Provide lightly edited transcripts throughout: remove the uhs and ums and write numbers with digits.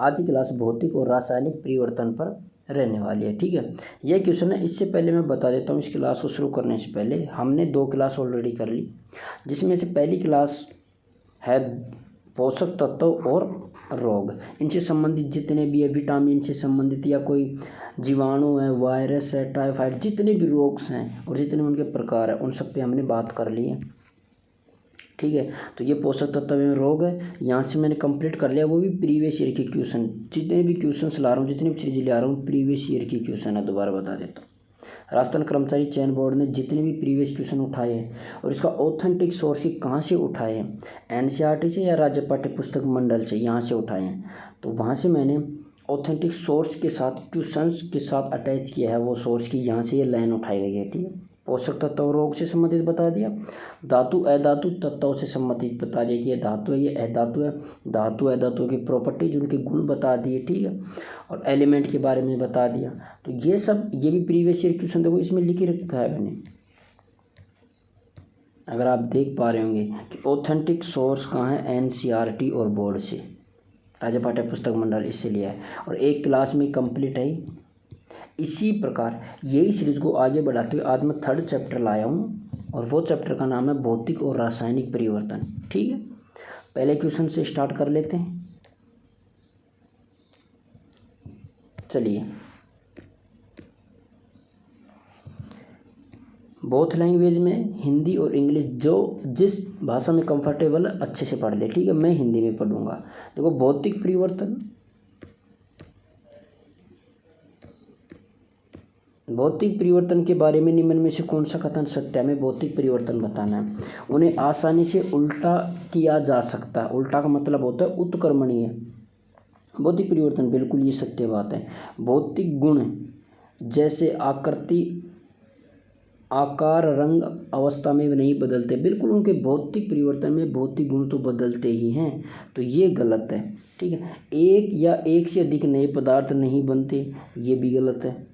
आज की क्लास भौतिक और रासायनिक परिवर्तन पर रहने वाली है। ठीक है, यह क्वेश्चन है। इससे पहले मैं बता देता हूँ, इस क्लास को शुरू करने से पहले हमने 2 क्लास ऑलरेडी कर ली, जिसमें से पहली क्लास है पोषक तत्व और रोग। इनसे संबंधित जितने भी है, विटामिन से संबंधित या कोई जीवाणु है, वायरस है, टाइफाइड, जितने भी रोग हैं और जितने उनके प्रकार हैं, उन सब पे हमने बात कर ली है। ठीक है, तो ये पोषक तत्व एवं रोग है, यहाँ से मैंने कंप्लीट कर लिया। वो भी प्रीवियस ईयर के क्वेश्चन, जितने भी क्वेश्चंस ला रहा हूँ, जितनी भी चीज़ें ला रहा हूँ, प्रीवियस ईयर की क्वेश्चन है। दोबारा बता देता हूँ, राजस्थान कर्मचारी चयन बोर्ड ने जितने भी प्रीवियस क्वेश्चन उठाए हैं और इसका ऑथेंटिक सोर्स कहाँ से उठाए हैं, एनसीईआरटी से या राज्य पाठ्य पुस्तक मंडल से, यहाँ से उठाए हैं। तो वहाँ से मैंने ऑथेंटिक सोर्स के साथ, क्वेश्चंस के साथ अटैच किया है वो सोर्स की, यहाँ से ये लाइन उठाई गई है। ठीक है, पोषक तत्व और रोग से संबंधित बता दिया, धातु अधातु तत्वों से संबंधित बता दिया कि ये धातु है, ये अधातु है, धातु अधातु की प्रॉपर्टीज, उनके गुण बता दिए। ठीक है, और एलिमेंट के बारे में बता दिया। तो ये सब, ये भी प्रीवियस ईयर क्वेश्चन देखो इसमें लिख ही रखा है मैंने, अगर आप देख पा रहे होंगे कि ऑथेंटिक सोर्स कहाँ है, एनसीईआरटी और बोर्ड से, राज्य पाठ्य पुस्तक मंडल, इससे लिया है और एक क्लास में कंप्लीट है। इसी प्रकार यही सीरीज को आगे बढ़ाते हुए आज मैं 3rd चैप्टर लाया हूँ और वो चैप्टर का नाम है भौतिक और रासायनिक परिवर्तन। ठीक है, पहले क्वेश्चन से स्टार्ट कर लेते हैं। चलिए, बोथ लैंग्वेज में हिंदी और इंग्लिश, जो जिस भाषा में कंफर्टेबल है अच्छे से पढ़ ले। ठीक है, मैं हिंदी में पढ़ूंगा। देखो, भौतिक परिवर्तन, भौतिक परिवर्तन के बारे में निम्न में से कौन सा कथन सत्य है? हमें भौतिक परिवर्तन बताना है। उन्हें आसानी से उल्टा किया जा सकता है। उल्टा का मतलब होता है उत्क्रमणीय। भौतिक परिवर्तन, बिल्कुल ये सत्य बात है। भौतिक गुण जैसे आकृति, आकार, रंग अवस्था में नहीं बदलते, बिल्कुल उनके भौतिक परिवर्तन में भौतिक गुण तो बदलते ही हैं, तो ये गलत है। ठीक है, एक या एक से अधिक नए पदार्थ नहीं बनते, ये भी गलत है।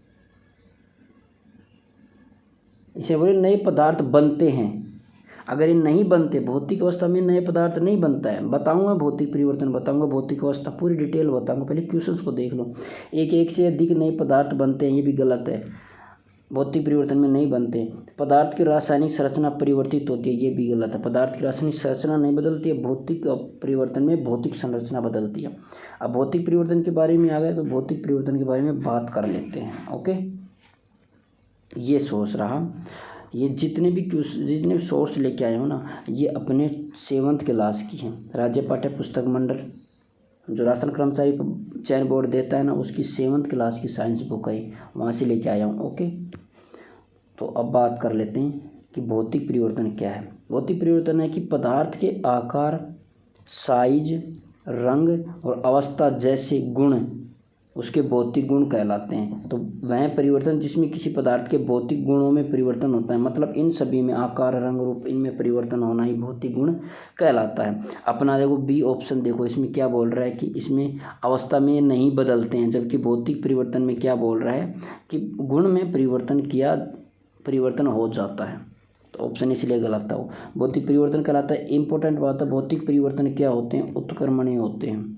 इसे बोले नए पदार्थ बनते हैं, अगर ये नहीं बनते, भौतिक अवस्था में नए पदार्थ नहीं बनता है। बताऊंगा भौतिक परिवर्तन, बताऊंगा भौतिक अवस्था, पूरी डिटेल बताऊंगा। पहले क्वेश्चंस को देख लो। एक से अधिक नए पदार्थ बनते हैं, ये भी गलत है, भौतिक परिवर्तन में नहीं बनते। पदार्थ की रासायनिक संरचना परिवर्तित होती है, ये भी गलत है। पदार्थ की रासायनिक संरचना नहीं बदलती है, भौतिक परिवर्तन में भौतिक संरचना बदलती है। अब भौतिक परिवर्तन के बारे में आ गए तो भौतिक परिवर्तन के बारे में बात कर लेते हैं। ओके, ये सोच रहा, ये जितने भी सोर्स लेके आए हो ना, ये अपने 7th क्लास की हैं। राज्य पाठ्य पुस्तक मंडल जो राजस्थान कर्मचारी चयन बोर्ड देता है ना, उसकी 7th क्लास की साइंस बुक है, वहाँ से लेके आया हूँ। ओके, तो अब बात कर लेते हैं कि भौतिक परिवर्तन क्या है। भौतिक परिवर्तन है कि पदार्थ के आकार, साइज, रंग और अवस्था जैसे गुण उसके भौतिक गुण कहलाते हैं। तो वह परिवर्तन जिसमें किसी पदार्थ के भौतिक गुणों में परिवर्तन होता है, मतलब इन सभी में आकार, रंग, रूप, इनमें परिवर्तन होना ही भौतिक गुण कहलाता है। अपना देखो बी ऑप्शन, देखो इसमें क्या बोल रहा है कि इसमें अवस्था में नहीं बदलते हैं, जबकि भौतिक परिवर्तन में क्या बोल रहा है कि गुण में परिवर्तन हो जाता है। तो ऑप्शन इसलिए गलत है, भौतिक परिवर्तन कहलाता है। इंपॉर्टेंट बात है, भौतिक परिवर्तन क्या होते हैं? उत्क्रमणीय होते हैं।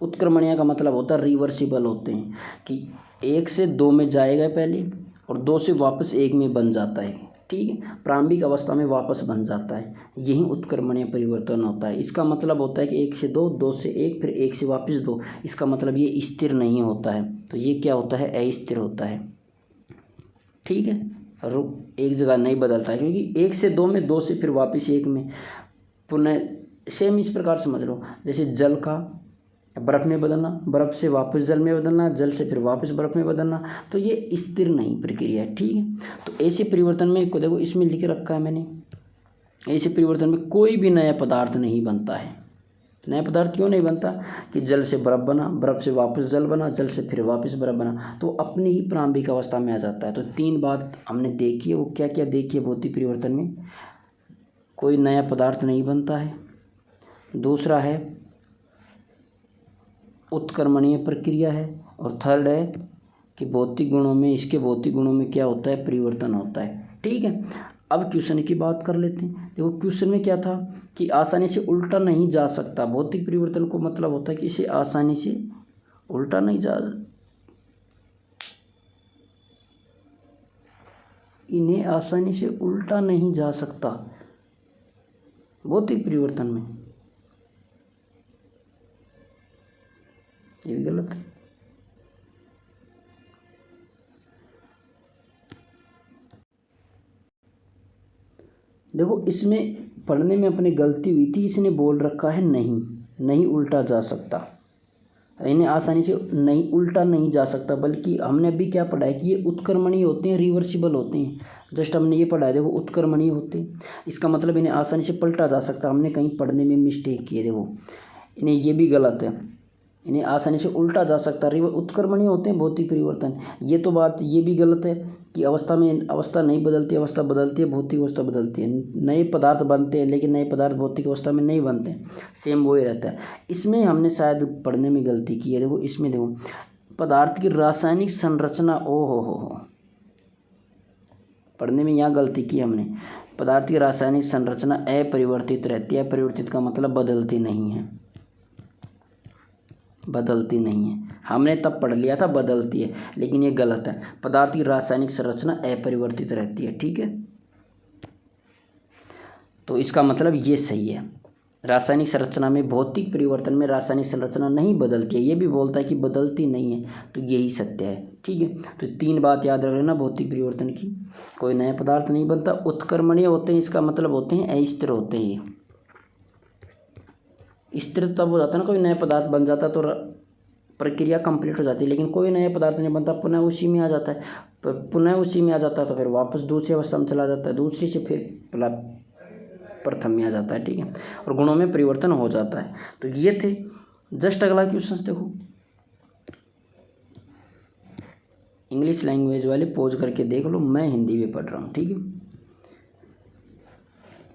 उत्क्रमणीय का मतलब होता है रिवर्सिबल होते हैं, कि 1 से 2 में जाएगा पहले और 2 से वापस 1 में बन जाता है। ठीक है, प्रारंभिक अवस्था में वापस बन जाता है, यही उत्क्रमणीय परिवर्तन होता है। इसका मतलब होता है कि 1 से 2, 2 से 1, फिर 1 से वापस 2। इसका मतलब ये स्थिर नहीं होता है, तो ये क्या होता है? अस्थिर होता है। ठीक है, रुक एक जगह नहीं बदलता है, क्योंकि 1 से 2 में, 2 से फिर वापस 1 में पुनः। सेम इस प्रकार समझ लो, जैसे जल का बर्फ़ में बदलना, बर्फ़ से वापस जल में बदलना, जल से फिर वापस बर्फ़ में बदलना, तो ये स्थिर नहीं प्रक्रिया है। ठीक है, तो ऐसे परिवर्तन में को देखो इसमें लिख रखा है मैंने, ऐसे परिवर्तन में कोई भी नया पदार्थ नहीं बनता है। नया पदार्थ क्यों नहीं बनता? कि जल से बर्फ़ बना, बर्फ़ से वापस जल बना, जल से फिर वापस बर्फ़ बना, तो अपनी ही प्रारंभिक अवस्था में आ जाता है। तो 3 बात हमने देखी है। वो क्या क्या देखी है भौतिक परिवर्तन में? कोई नया पदार्थ नहीं बनता है, दूसरा है उत्क्रमणीय प्रक्रिया है, और 3rd है कि भौतिक गुणों में, इसके भौतिक गुणों में क्या होता है? परिवर्तन होता है। ठीक है, अब क्वेश्चन की बात कर लेते हैं। देखो क्वेश्चन में क्या था कि आसानी से उल्टा नहीं जा सकता। भौतिक परिवर्तन को मतलब होता है कि इसे आसानी से उल्टा नहीं जा, इन्हें आसानी से उल्टा नहीं जा सकता भौतिक परिवर्तन में, ये भी गलत है। देखो इसमें पढ़ने में अपनी गलती हुई थी, इसने बोल रखा है नहीं उल्टा जा सकता, इन्हें आसानी से नहीं उल्टा नहीं जा सकता, बल्कि हमने अभी क्या पढ़ा है कि ये उत्क्रमणीय होते हैं, रिवर्सिबल होते हैं। जस्ट हमने ये पढ़ा है, देखो उत्क्रमणीय होते हैं, इसका मतलब इन्हें आसानी से पलटा जा सकता। हमने कहीं पढ़ने में मिस्टेक की है, देखो इन्हें ये भी गलत है, इन्हें आसानी से उल्टा जा सकता। उत्क्रमणीय होते हैं भौतिक परिवर्तन, ये तो बात ये भी गलत है कि अवस्था में अवस्था नहीं बदलती, अवस्था बदलती है, भौतिक अवस्था बदलती है। नए पदार्थ बनते हैं लेकिन नए पदार्थ भौतिक अवस्था में नहीं बनते, सेम वही रहता है। इसमें हमने शायद पढ़ने में गलती की है। देखो इसमें देखो पदार्थ की रासायनिक संरचना, ओ हो, पढ़ने में यहाँ गलती की हमने। पदार्थ की रासायनिक संरचना अपरिवर्तित रहती है। अपरिवर्तित का मतलब बदलती नहीं है, बदलती नहीं है। हमने तब पढ़ लिया था बदलती है, लेकिन ये गलत है। पदार्थ की रासायनिक संरचना अपरिवर्तित रहती है, ठीक है। तो इसका मतलब ये सही है। रासायनिक संरचना में भौतिक परिवर्तन में रासायनिक संरचना नहीं बदलती है, ये भी बोलता है कि बदलती नहीं है, तो यही सत्य है, ठीक है। तो 3 बात याद रख लेना भौतिक परिवर्तन की। कोई नया पदार्थ नहीं बनता, उत्क्रमणीय होते हैं, इसका मतलब होते हैं अस्थिर होते हैं। ये स्थिर तब हो जाता है ना, कोई नया पदार्थ बन जाता तो प्रक्रिया कंप्लीट हो जाती है, लेकिन कोई नया पदार्थ नहीं बनता, पुनः उसी में आ जाता है। पुनः उसी में आ जाता है तो फिर वापस दूसरी अवस्था में चला जाता है, दूसरी से फिर प्रथम में आ जाता है, ठीक है। और गुणों में परिवर्तन हो जाता है। तो ये थे। जस्ट अगला क्वेश्चन देखो, इंग्लिश लैंग्वेज वाले पोज करके देख लो, मैं हिंदी में पढ़ रहा हूँ, ठीक है।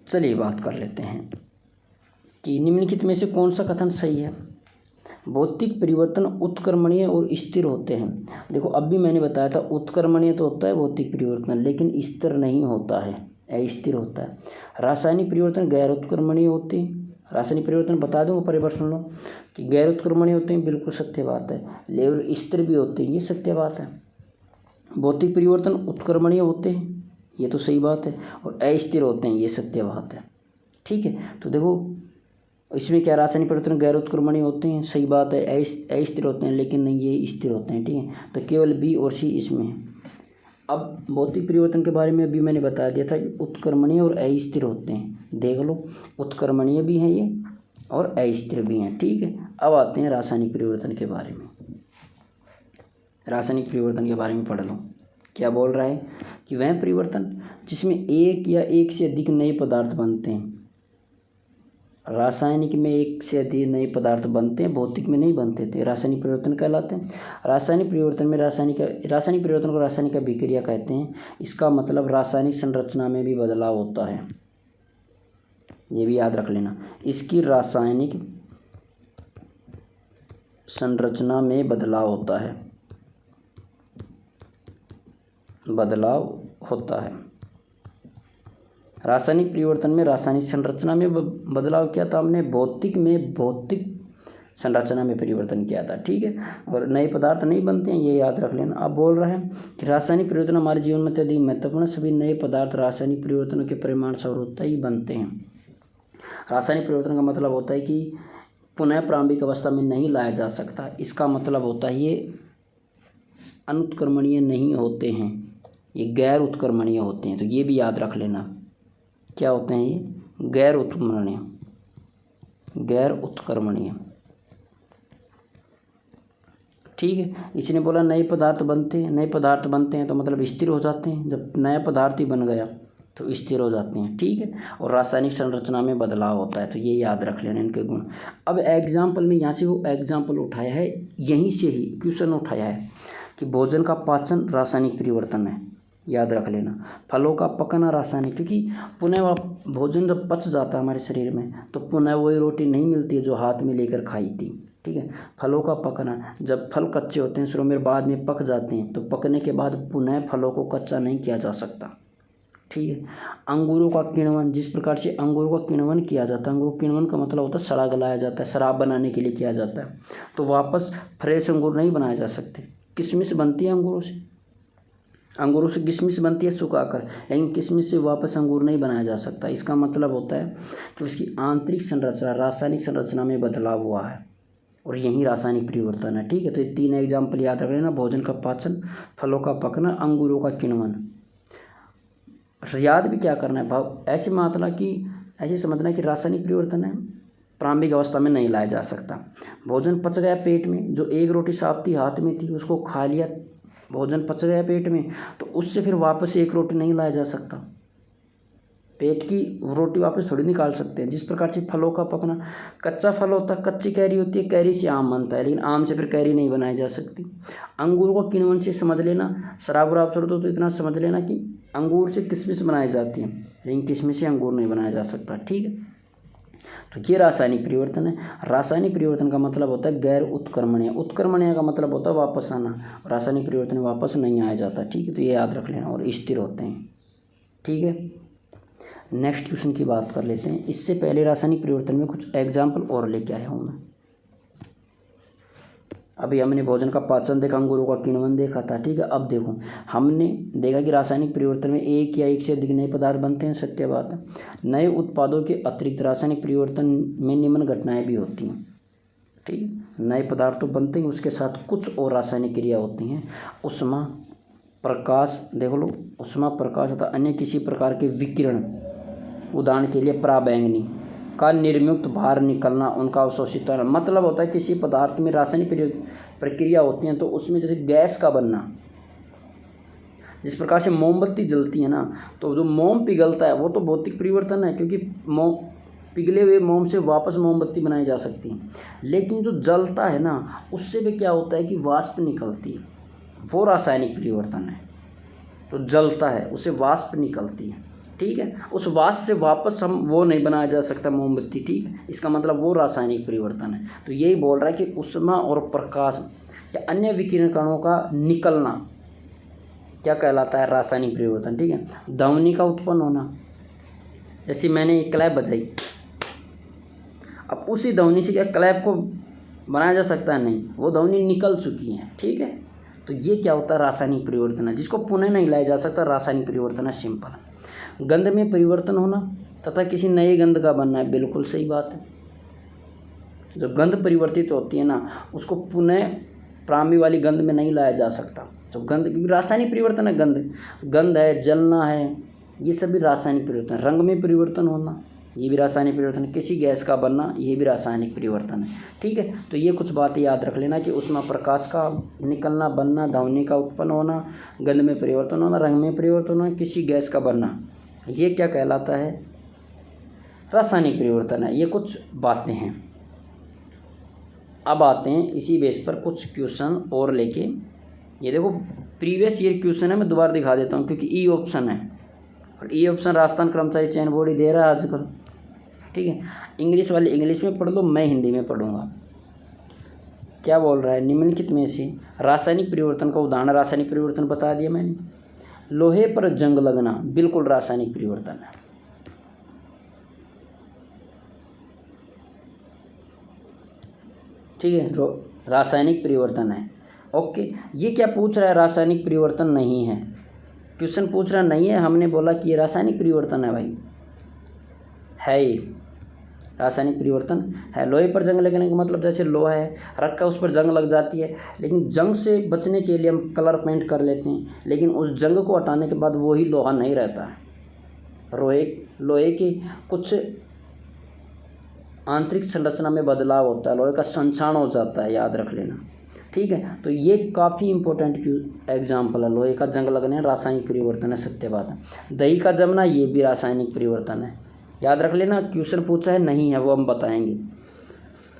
चलिए बात कर लेते हैं कि निम्नलिखित में से कौन सा कथन सही है। भौतिक परिवर्तन उत्क्रमणीय और स्थिर होते हैं। देखो अब भी मैंने बताया था उत्क्रमणीय तो होता है भौतिक परिवर्तन, लेकिन स्थिर नहीं होता है, अस्थिर होता है। रासायनिक परिवर्तन गैर उत्क्रमणीय होते हैं। रासायनिक परिवर्तन बता दूंगा, परिवर्तन सुन लो कि गैर उत्क्रमणीय होते हैं, बिल्कुल सत्य बात है। लेकिन स्थिर भी होते हैं, ये सत्य बात है। भौतिक परिवर्तन उत्क्रमणीय होते हैं, ये तो सही बात है, और अस्थिर होते हैं, ये सत्य बात है, ठीक है। तो देखो इसमें क्या रासायनिक परिवर्तन गैर उत्क्रमणीय होते हैं, सही बात है। अस्थिर होते हैं, लेकिन नहीं ये स्थिर होते हैं, ठीक है। तो केवल बी और सी इसमें है। अब भौतिक परिवर्तन के बारे में अभी मैंने बता दिया था कि उत्क्रमणीय और अस्थिर होते हैं, देख लो उत्क्रमणीय भी हैं ये और अस्थिर भी हैं, ठीक है। अब आते हैं रासायनिक परिवर्तन के बारे में। रासायनिक परिवर्तन के बारे में पढ़ लो, क्या बोल रहा है कि वह परिवर्तन जिसमें एक या एक से अधिक नए पदार्थ बनते हैं। रासायनिक में एक से अधिक नए पदार्थ बनते हैं, भौतिक में नहीं बनते थे, रासायनिक परिवर्तन कहलाते हैं। रासायनिक परिवर्तन में रासायनिक परिवर्तन को रासायनिक अभिक्रिया कहते हैं। इसका मतलब रासायनिक संरचना में भी बदलाव होता है, ये भी याद रख लेना। इसकी रासायनिक संरचना में बदलाव होता है, बदलाव होता है। रासायनिक परिवर्तन में रासायनिक संरचना में बदलाव किया था हमने, भौतिक में भौतिक संरचना में परिवर्तन किया था, ठीक है। और नए पदार्थ नहीं बनते हैं, ये याद रख लेना। अब बोल रहा है कि रासायनिक परिवर्तन हमारे जीवन में अत्यधिक महत्वपूर्ण, सभी नए पदार्थ रासायनिक परिवर्तनों के परिमाण स्वरूपता ही बनते हैं। रासायनिक परिवर्तन का मतलब होता है कि पुनः प्रारंभिक अवस्था में नहीं लाया जा सकता। इसका मतलब होता है ये अनुत्क्रमणीय नहीं होते हैं, ये गैर उत्क्रमणीय होते हैं। तो ये भी याद रख लेना, क्या होते हैं ये गैर उत्क्रमणीय, गैर उत्क्रमणीय, ठीक है। इसने बोला नए पदार्थ बनते हैं, नए पदार्थ बनते हैं तो मतलब स्थिर हो जाते हैं। जब नया पदार्थ ही बन गया तो स्थिर हो जाते हैं, ठीक है। और रासायनिक संरचना में बदलाव होता है, तो ये याद रख लेना इनके गुण। अब एग्जाम्पल में यहाँ से वो एग्जाम्पल उठाया है, यहीं से ही क्वेश्चन उठाया है कि भोजन का पाचन रासायनिक परिवर्तन है, याद रख लेना। फलों का पकना रासायनिक, क्योंकि पुनः वह भोजन जब पच जाता है हमारे शरीर में तो पुनः वही रोटी नहीं मिलती है जो हाथ में लेकर खाई थी, ठीक है। फलों का पकना, जब फल कच्चे होते हैं शुरू में, बाद में पक जाते हैं, तो पकने के बाद पुनः फलों को कच्चा नहीं किया जा सकता, ठीक है। अंगूरों का किण्वन, जिस प्रकार से अंगूरों का किण्वन किया जाता है, अंगूरों किण्वन का मतलब होता है सड़ा गलाया जाता है, शराब बनाने के लिए किया जाता है, तो वापस फ्रेश अंगूर नहीं बनाए जा सकते। किशमिश बनती है अंगूरों से किशमिश बनती है सुखाकर, लेकिन किशमिश से वापस अंगूर नहीं बनाया जा सकता। इसका मतलब होता है कि उसकी आंतरिक संरचना, रासायनिक संरचना में बदलाव हुआ है, और यही रासायनिक परिवर्तन है। ठीक है, तो ये 3 एग्जाम्पल याद रख लेना, भोजन का पाचन, फलों का पकना, अंगूरों का किण्वन। याद भी क्या करना है भाव, ऐसे मतलब कि ऐसे समझना कि रासायनिक परिवर्तन है प्रारंभिक अवस्था में नहीं लाया जा सकता। भोजन पच गया पेट में, जो एक रोटी साफ थी हाथ में थी उसको खा लिया, भोजन पच गया पेट में, तो उससे फिर वापस एक रोटी नहीं लाया जा सकता। पेट की रोटी वापस थोड़ी निकाल सकते हैं। जिस प्रकार से फलों का पकना, कच्चा फल होता है, कच्ची कैरी होती है, कैरी से आम बनता है, लेकिन आम से फिर कैरी नहीं बनाई जा सकती। अंगूर को किण्वन से समझ लेना, शराब वराब छोड़ दो तो इतना समझ लेना कि अंगूर से किशमिश बनाई जाती है, लेकिन किशमिश से अंगूर नहीं बनाया जा सकता। ठीक है, तो ये रासायनिक परिवर्तन है। रासायनिक परिवर्तन का मतलब होता है गैर उत्क्रमणीय, उत्क्रमणीय का मतलब होता है वापस आना, रासायनिक परिवर्तन वापस नहीं आया जाता। ठीक है, तो ये याद रख लेना, और स्थिर होते हैं। ठीक है, नेक्स्ट क्वेश्चन की बात कर लेते हैं। इससे पहले रासायनिक परिवर्तन में कुछ एग्जाम्पल और लेके आया हूँ मैं। अभी हमने भोजन का पाचन देखा, अंगूरों का किण्वन देखा था। ठीक है, अब देखो, हमने देखा कि रासायनिक परिवर्तन में एक या एक से अधिक नए पदार्थ बनते हैं, सत्य बात है। नए उत्पादों के अतिरिक्त रासायनिक परिवर्तन में निम्न घटनाएं भी होती हैं। ठीक है, नए पदार्थ तो बनते हैं, उसके साथ कुछ और रासायनिक क्रिया होती हैं। उष्मा, प्रकाश, देख लो, उष्मा, प्रकाश तथा अन्य किसी प्रकार के विकिरण, उदाहरण के लिए पराबैंगनी का निर्मुक्त बाहर निकलना, उनका अवशोषित होना। मतलब होता है किसी पदार्थ में रासायनिक प्रक्रिया होती है, तो उसमें जैसे गैस का बनना, जिस प्रकार से मोमबत्ती जलती है ना, तो जो मोम पिघलता है वो तो भौतिक परिवर्तन है, क्योंकि पिघले हुए मोम से वापस मोमबत्ती बनाई जा सकती है। लेकिन जो जलता है ना, उससे भी क्या होता है कि वाष्प निकलती है, वो रासायनिक परिवर्तन है। तो जलता है, उससे वाष्प निकलती है। ठीक है, उस वाष्प से वापस हम वो नहीं बनाया जा सकता मोमबत्ती। ठीक है, इसका मतलब वो रासायनिक परिवर्तन है। तो यही बोल रहा है कि उष्मा और प्रकाश या अन्य विकिरण कणों का निकलना क्या कहलाता है, रासायनिक परिवर्तन। ठीक है, ध्वनि का उत्पन्न होना, जैसे मैंने एक क्लैप बजाई, अब उसी ध्वनि से क्या क्लैप को बनाया जा सकता है, नहीं, वो ध्वनि निकल चुकी है। ठीक है, तो ये क्या होता है, रासायनिक परिवर्तन है, जिसको पुनः नहीं लाया जा सकता, रासायनिक परिवर्तन है, सिंपल। गंध में परिवर्तन होना तथा किसी नए गंध का बनना है, बिल्कुल सही बात है। जो गंध परिवर्तित होती है ना, उसको पुनः प्रारंभिक वाली गंध में नहीं लाया जा सकता। तो गंध, क्योंकि रासायनिक परिवर्तन है, गंध है, जलना है, ये सभी रासायनिक परिवर्तन। रंग में परिवर्तन होना, ये भी रासायनिक परिवर्तन है। किसी गैस का बनना, ये भी रासायनिक परिवर्तन है। ठीक है, तो ये कुछ बातें याद रख लेना कि उसमें प्रकाश का निकलना, बनना, ध्वनि का उत्पन्न होना, गंध में परिवर्तन होना, रंग में परिवर्तन होना, किसी गैस का बनना, ये क्या कहलाता है, रासायनिक परिवर्तन है। ये कुछ बातें हैं। अब आते हैं इसी बेस पर कुछ क्वेश्चन और लेके। ये देखो प्रीवियस ईयर क्वेश्चन है, मैं दोबारा दिखा देता हूँ, क्योंकि ई ऑप्शन है, और ई ऑप्शन राजस्थान कर्मचारी चयन बोर्ड ही दे रहा है आजकल। ठीक है, इंग्लिश वाले इंग्लिश में पढ़ लो, मैं हिंदी में पढ़ूंगा। क्या बोल रहा है, निम्नलिखित में से रासायनिक परिवर्तन का उदाहरण, रासायनिक परिवर्तन बता दिया मैंने। लोहे पर जंग लगना, बिल्कुल रासायनिक परिवर्तन है। ठीक है, रासायनिक परिवर्तन है। ओके, ये क्या पूछ रहा है, रासायनिक परिवर्तन नहीं है, क्वेश्चन पूछ रहा नहीं है, हमने बोला कि ये रासायनिक परिवर्तन है भाई, है ये रासायनिक परिवर्तन है। लोहे पर जंग लगने का मतलब जैसे लोहा है, रखा उस पर जंग लग जाती है, लेकिन जंग से बचने के लिए हम कलर पेंट कर लेते हैं, लेकिन उस जंग को हटाने के बाद वही लोहा नहीं रहता है। लोहे की कुछ आंतरिक संरचना में बदलाव होता है, लोहे का संक्षारण हो जाता है, याद रख लेना। ठीक है, तो ये काफ़ी इंपॉर्टेंट एग्जाम्पल है, लोहे का जंग लगने रासायनिक परिवर्तन है, सत्य बात है। दही का जमना, ये भी रासायनिक परिवर्तन है, याद रख लेना। क्वेश्चन पूछा है, नहीं है, वो हम बताएंगे।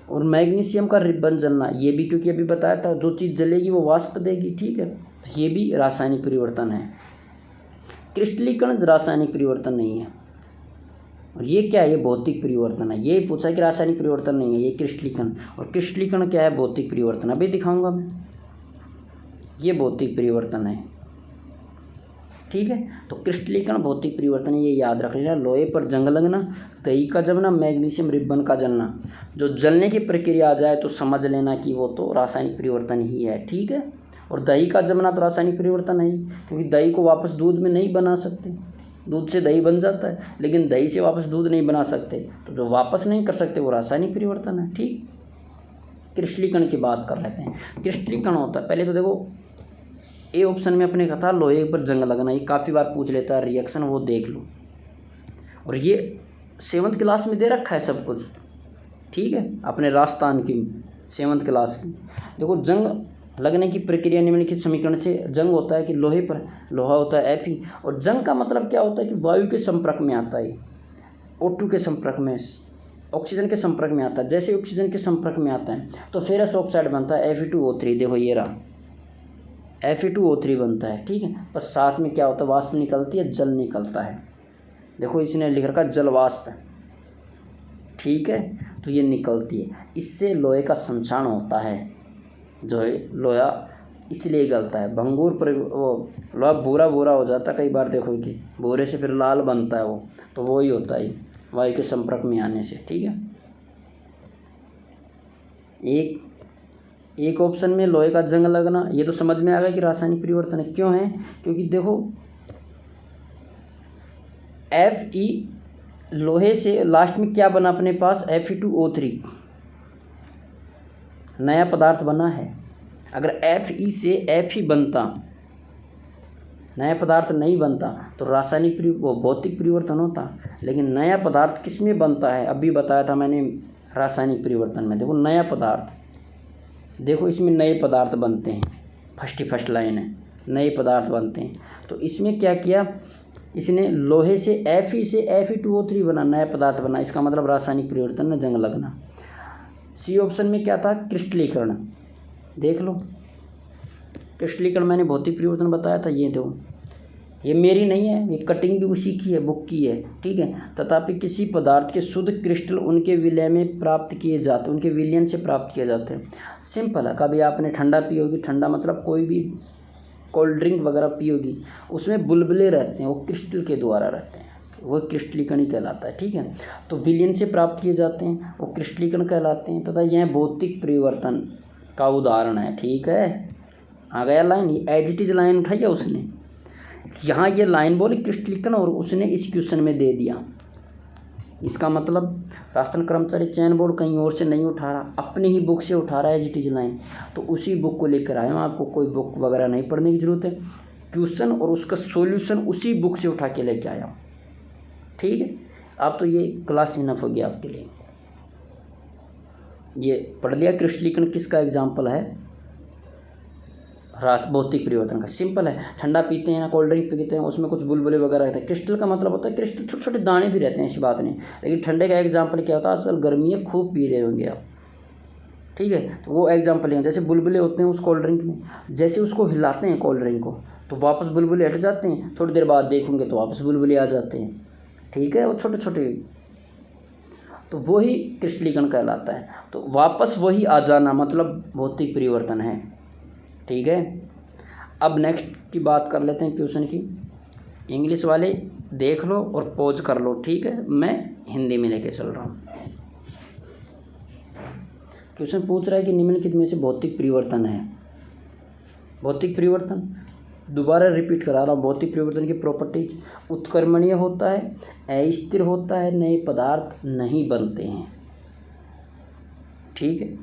और मैग्नीशियम का रिबन जलना, ये भी, क्योंकि अभी बताया था, जो चीज़ जलेगी वो वाष्प देगी। ठीक है, तो ये भी रासायनिक परिवर्तन है। क्रिस्टलीकरण रासायनिक परिवर्तन नहीं है, और ये क्या है, ये भौतिक परिवर्तन है। ये पूछा है कि रासायनिक परिवर्तन नहीं है, ये क्रिस्टलीकरण। और क्रिस्टलीकरण क्या है, भौतिक परिवर्तन, अभी दिखाऊंगा मैं। ये भौतिक परिवर्तन है। ठीक है। तो क्रिस्टलीकरण भौतिक परिवर्तन ये याद रख लेना। लोहे पर जंग लगना, दही का जमना, मैग्नीशियम रिबन का जलना, जो जलने की प्रक्रिया आ जाए तो समझ लेना कि वो तो रासायनिक परिवर्तन ही है, ठीक है। और दही का जमना तो रासायनिक परिवर्तन है ही, क्योंकि दही को वापस दूध में नहीं बना सकते, दूध से दही बन जाता है लेकिन दही से वापस दूध नहीं बना सकते, तो जो वापस नहीं कर सकते वो रासायनिक परिवर्तन है, ठीक। क्रिस्टलीकरण की बात कर लेते हैं। क्रिस्टलीकरण होता है, पहले तो देखो ए ऑप्शन में अपने कहा था लोहे पर जंग लगना, ये काफ़ी बार पूछ लेता है रिएक्शन, वो देख लो। और ये 7th क्लास में दे रखा है सब कुछ, ठीक है, अपने राजस्थान की 7th क्लास की। देखो जंग लगने की प्रक्रिया निम्नलिखित समीकरण से, जंग होता है कि लोहे पर, लोहा होता है Fe, और जंग का मतलब क्या होता है कि वायु के संपर्क में आता है, O2 के संपर्क में, ऑक्सीजन के संपर्क में आता है। जैसे ऑक्सीजन के संपर्क में आता है तो फेरस ऑक्साइड बनता है Fe2O3, देखो ये रहा Fe2O3 बनता है, ठीक है। बस साथ में क्या होता है, वाष्प निकलती है, जल निकलता है, देखो इसने लिख रखा जल वाष्प है, ठीक है। तो ये निकलती है, इससे लोहे का संक्षारण होता है, जो है लोहा इसलिए गलता है, भंगूर पर वो लोहा भूरा भूरा हो जाता है कई बार, देखो कि भूरे से फिर लाल बनता है वो, तो वही होता है वायु के संपर्क में आने से, ठीक है। एक ऑप्शन में लोहे का जंग लगना, ये तो समझ में आ गया कि रासायनिक परिवर्तन है, क्यों है, क्योंकि देखो Fe लोहे से लास्ट में क्या बना अपने पास, Fe2O3 नया पदार्थ बना है। अगर Fe से Fe बनता, नया पदार्थ नहीं बनता तो रासायनिक भौतिक परिवर्तन होता, लेकिन नया पदार्थ किस में बनता है, अभी बताया था मैंने रासायनिक परिवर्तन में। देखो नया पदार्थ, देखो इसमें नए पदार्थ बनते हैं, फर्स्ट लाइन है, नए पदार्थ बनते हैं। तो इसमें क्या किया, इसने लोहे से Fe से Fe2O3 बना, नया पदार्थ बना, इसका मतलब रासायनिक परिवर्तन में जंग लगना। सी ऑप्शन में क्या था, क्रिस्टलीकरण, देख लो क्रिस्टलीकरण मैंने भौतिक परिवर्तन बताया था, ये दो, ये मेरी नहीं है, ये कटिंग भी उसी की है, बुक की है, ठीक है। तथापि किसी पदार्थ के शुद्ध क्रिस्टल उनके विलय में प्राप्त किए जाते हैं, उनके विलयन से प्राप्त किए जाते हैं। सिंपल है, कभी आपने ठंडा पी होगी, ठंडा मतलब कोई भी कोल्ड ड्रिंक वगैरह पी होगी, उसमें बुलबुले रहते हैं, वो क्रिस्टल के द्वारा रहते हैं, वो क्रिस्टलीकरण कहलाता है, ठीक है। तो विलयन से प्राप्त किए जाते हैं, वो क्रिस्टलीकरण कहलाते हैं, तथा यह भौतिक परिवर्तन का उदाहरण है, ठीक है। आ गया लाइन, ये एज इट इज लाइन उठाई है उसने, यहाँ ये लाइन बोली क्रिस्टलीकरण और उसने इस क्वेश्चन में दे दिया। इसका मतलब राजस्थान कर्मचारी चयन बोर्ड कहीं और से नहीं उठा रहा, अपनी ही बुक से उठा रहा है एज इट इज लाइन, तो उसी बुक को लेकर आया हूँ। आपको कोई बुक वगैरह नहीं पढ़ने की ज़रूरत है, क्वेश्चन और उसका सॉल्यूशन उसी बुक से उठा के लेके आया हूँ, ठीक है। आप तो ये क्लास इनफ हो गया आपके लिए, ये पढ़ लिया क्रिस्टलीकरण किसका एग्जाम्पल है, भौतिक परिवर्तन का। सिंपल है, ठंडा पीते हैं ना, कोल्ड ड्रिंक पीते हैं, उसमें कुछ बुलबुले वगैरह रहते हैं, क्रिस्टल का मतलब होता है क्रिस्टल, छोटे छोटे दाने भी रहते हैं, ऐसी बात नहीं। लेकिन ठंडे का एग्जाम्पल क्या होता है, आजकल गर्मी है, खूब पी रहे होंगे आप, ठीक है, तो वो एग्जाम्पल लेंगे। जैसे बुलबुले होते हैं उस कोल्ड ड्रिंक में, जैसे उसको हिलाते हैं कोल्ड ड्रिंक को तो वापस बुलबुले हट जाते हैं, थोड़ी देर बाद देखोगे तो वापस बुलबुले आ जाते हैं, ठीक है, वो छोटे छोटे, तो वही क्रिस्टलीकरण कहलाता है। तो वापस वही आ जाना मतलब भौतिक परिवर्तन है, ठीक है। अब नेक्स्ट की बात कर लेते हैं क्वेश्चन की, इंग्लिश वाले देख लो और पॉज कर लो, ठीक है, मैं हिंदी में लेके चल रहा हूँ। क्वेश्चन पूछ रहा है कि निम्नलिखित में से भौतिक परिवर्तन है, भौतिक परिवर्तन दोबारा रिपीट करा रहा हूँ, भौतिक परिवर्तन की प्रॉपर्टीज, उत्क्रमणीय होता है, अस्थिर होता है, नए पदार्थ नहीं बनते हैं, ठीक है।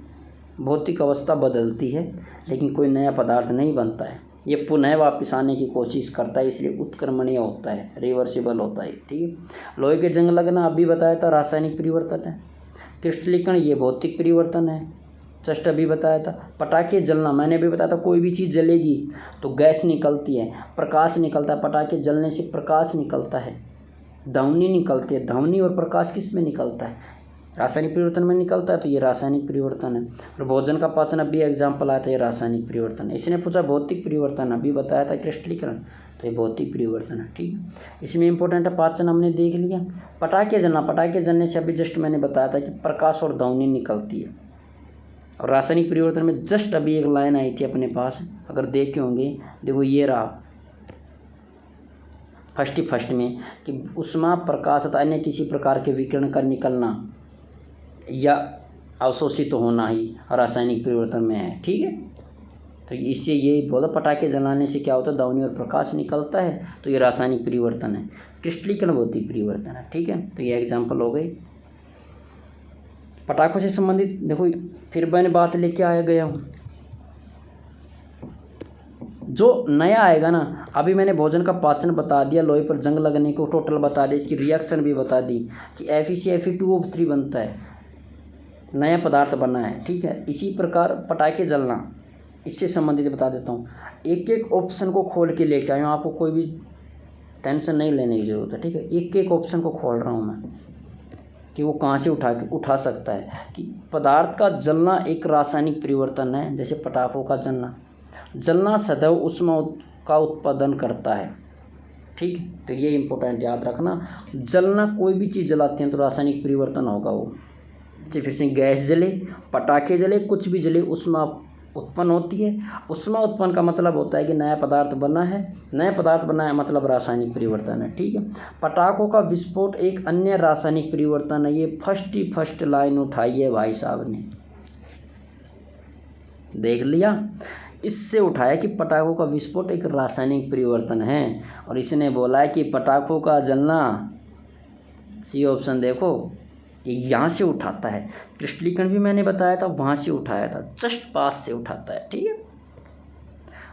भौतिक अवस्था बदलती है लेकिन कोई नया पदार्थ नहीं बनता है, ये पुनः वापस आने की कोशिश करता है, इसलिए उत्क्रमणीय होता है, रिवर्सिबल होता है, ठीक है। लोहे के जंग लगना अभी बताया था रासायनिक परिवर्तन है, क्रिस्टलीकरण ये भौतिक परिवर्तन है, जस्ट अभी बताया था। पटाखे जलना मैंने भी बताया था, कोई भी चीज़ जलेगी तो गैस निकलती है, प्रकाश निकलता है, पटाखे जलने से प्रकाश निकलता है, ध्वनि निकलती है, ध्वनि और प्रकाश किस में निकलता है, रासायनिक परिवर्तन में निकलता है, तो ये रासायनिक परिवर्तन है। और भोजन का पाचन अभी एग्जाम्पल आया था, ये रासायनिक परिवर्तन है। इसने पूछा भौतिक परिवर्तन, अभी बताया था क्रिस्टलीकरण, तो ये भौतिक परिवर्तन है, ठीक है। इसमें इंपॉर्टेंट है पाचन, हमने देख लिया। पटाखे जलना, पटाखे जलने से अभी जस्ट मैंने बताया था कि प्रकाश और ध्वनि निकलती है। और रासायनिक परिवर्तन में जस्ट अभी एक लाइन आई थी अपने पास, अगर देखे होंगे, देखो ये रहा, फर्स्ट में कि ऊष्मा, प्रकाश तथा अन्य किसी प्रकार के विकिरण का निकलना या अवशोषित होना ही रासायनिक परिवर्तन में है। ठीक है, तो इससे ये बोला पटाखे जलाने से क्या होता है, ध्वनि और प्रकाश निकलता है, तो ये रासायनिक परिवर्तन है। क्रिस्टलीकरण भौतिक परिवर्तन है। ठीक है, तो ये एग्जाम्पल हो गई पटाखों से संबंधित। देखो फिर मैंने बात लेके आया गया हूँ, जो नया आएगा ना, अभी मैंने भोजन का पाचन बता दिया, लोहे पर जंग लगने को टोटल बता दिया, इसकी रिएक्शन भी बता दी कि FeC Fe2O3 बनता है, नया पदार्थ बना है। ठीक है, इसी प्रकार पटाखे जलना, इससे संबंधित बता देता हूँ। एक एक ऑप्शन को खोल के लेके आया हूँ, आपको कोई भी टेंशन नहीं लेने की ज़रूरत है। ठीक है, एक एक ऑप्शन को खोल रहा हूँ मैं कि वो कहाँ से उठा सकता है कि पदार्थ का जलना एक रासायनिक परिवर्तन है। जैसे पटाखों का जलना सदैव ऊष्मा का उत्पादन करता है। ठीक, तो ये इम्पोर्टेंट याद रखना, जलना कोई भी चीज़ जलाते हैं तो रासायनिक परिवर्तन होगा वो। जैसे फिर से गैस जले, पटाखे जले, कुछ भी जले, ऊष्मा उत्पन्न होती है। ऊष्मा उत्पन्न का मतलब होता है कि नया पदार्थ बना है, नया पदार्थ बना है मतलब रासायनिक परिवर्तन है। ठीक है, पटाखों का विस्फोट एक अन्य रासायनिक परिवर्तन है। ये फर्स्ट लाइन उठाई है भाई साहब ने, देख लिया, इससे उठाया कि पटाखों का विस्फोट एक रासायनिक परिवर्तन है। और इसने बोला है कि पटाखों का जलना, सी ऑप्शन देखो, ये यहाँ से उठाता है। क्रिस्टलीकरण भी मैंने बताया था, वहाँ से उठाया था, जस्ट पास से उठाता है। ठीक है,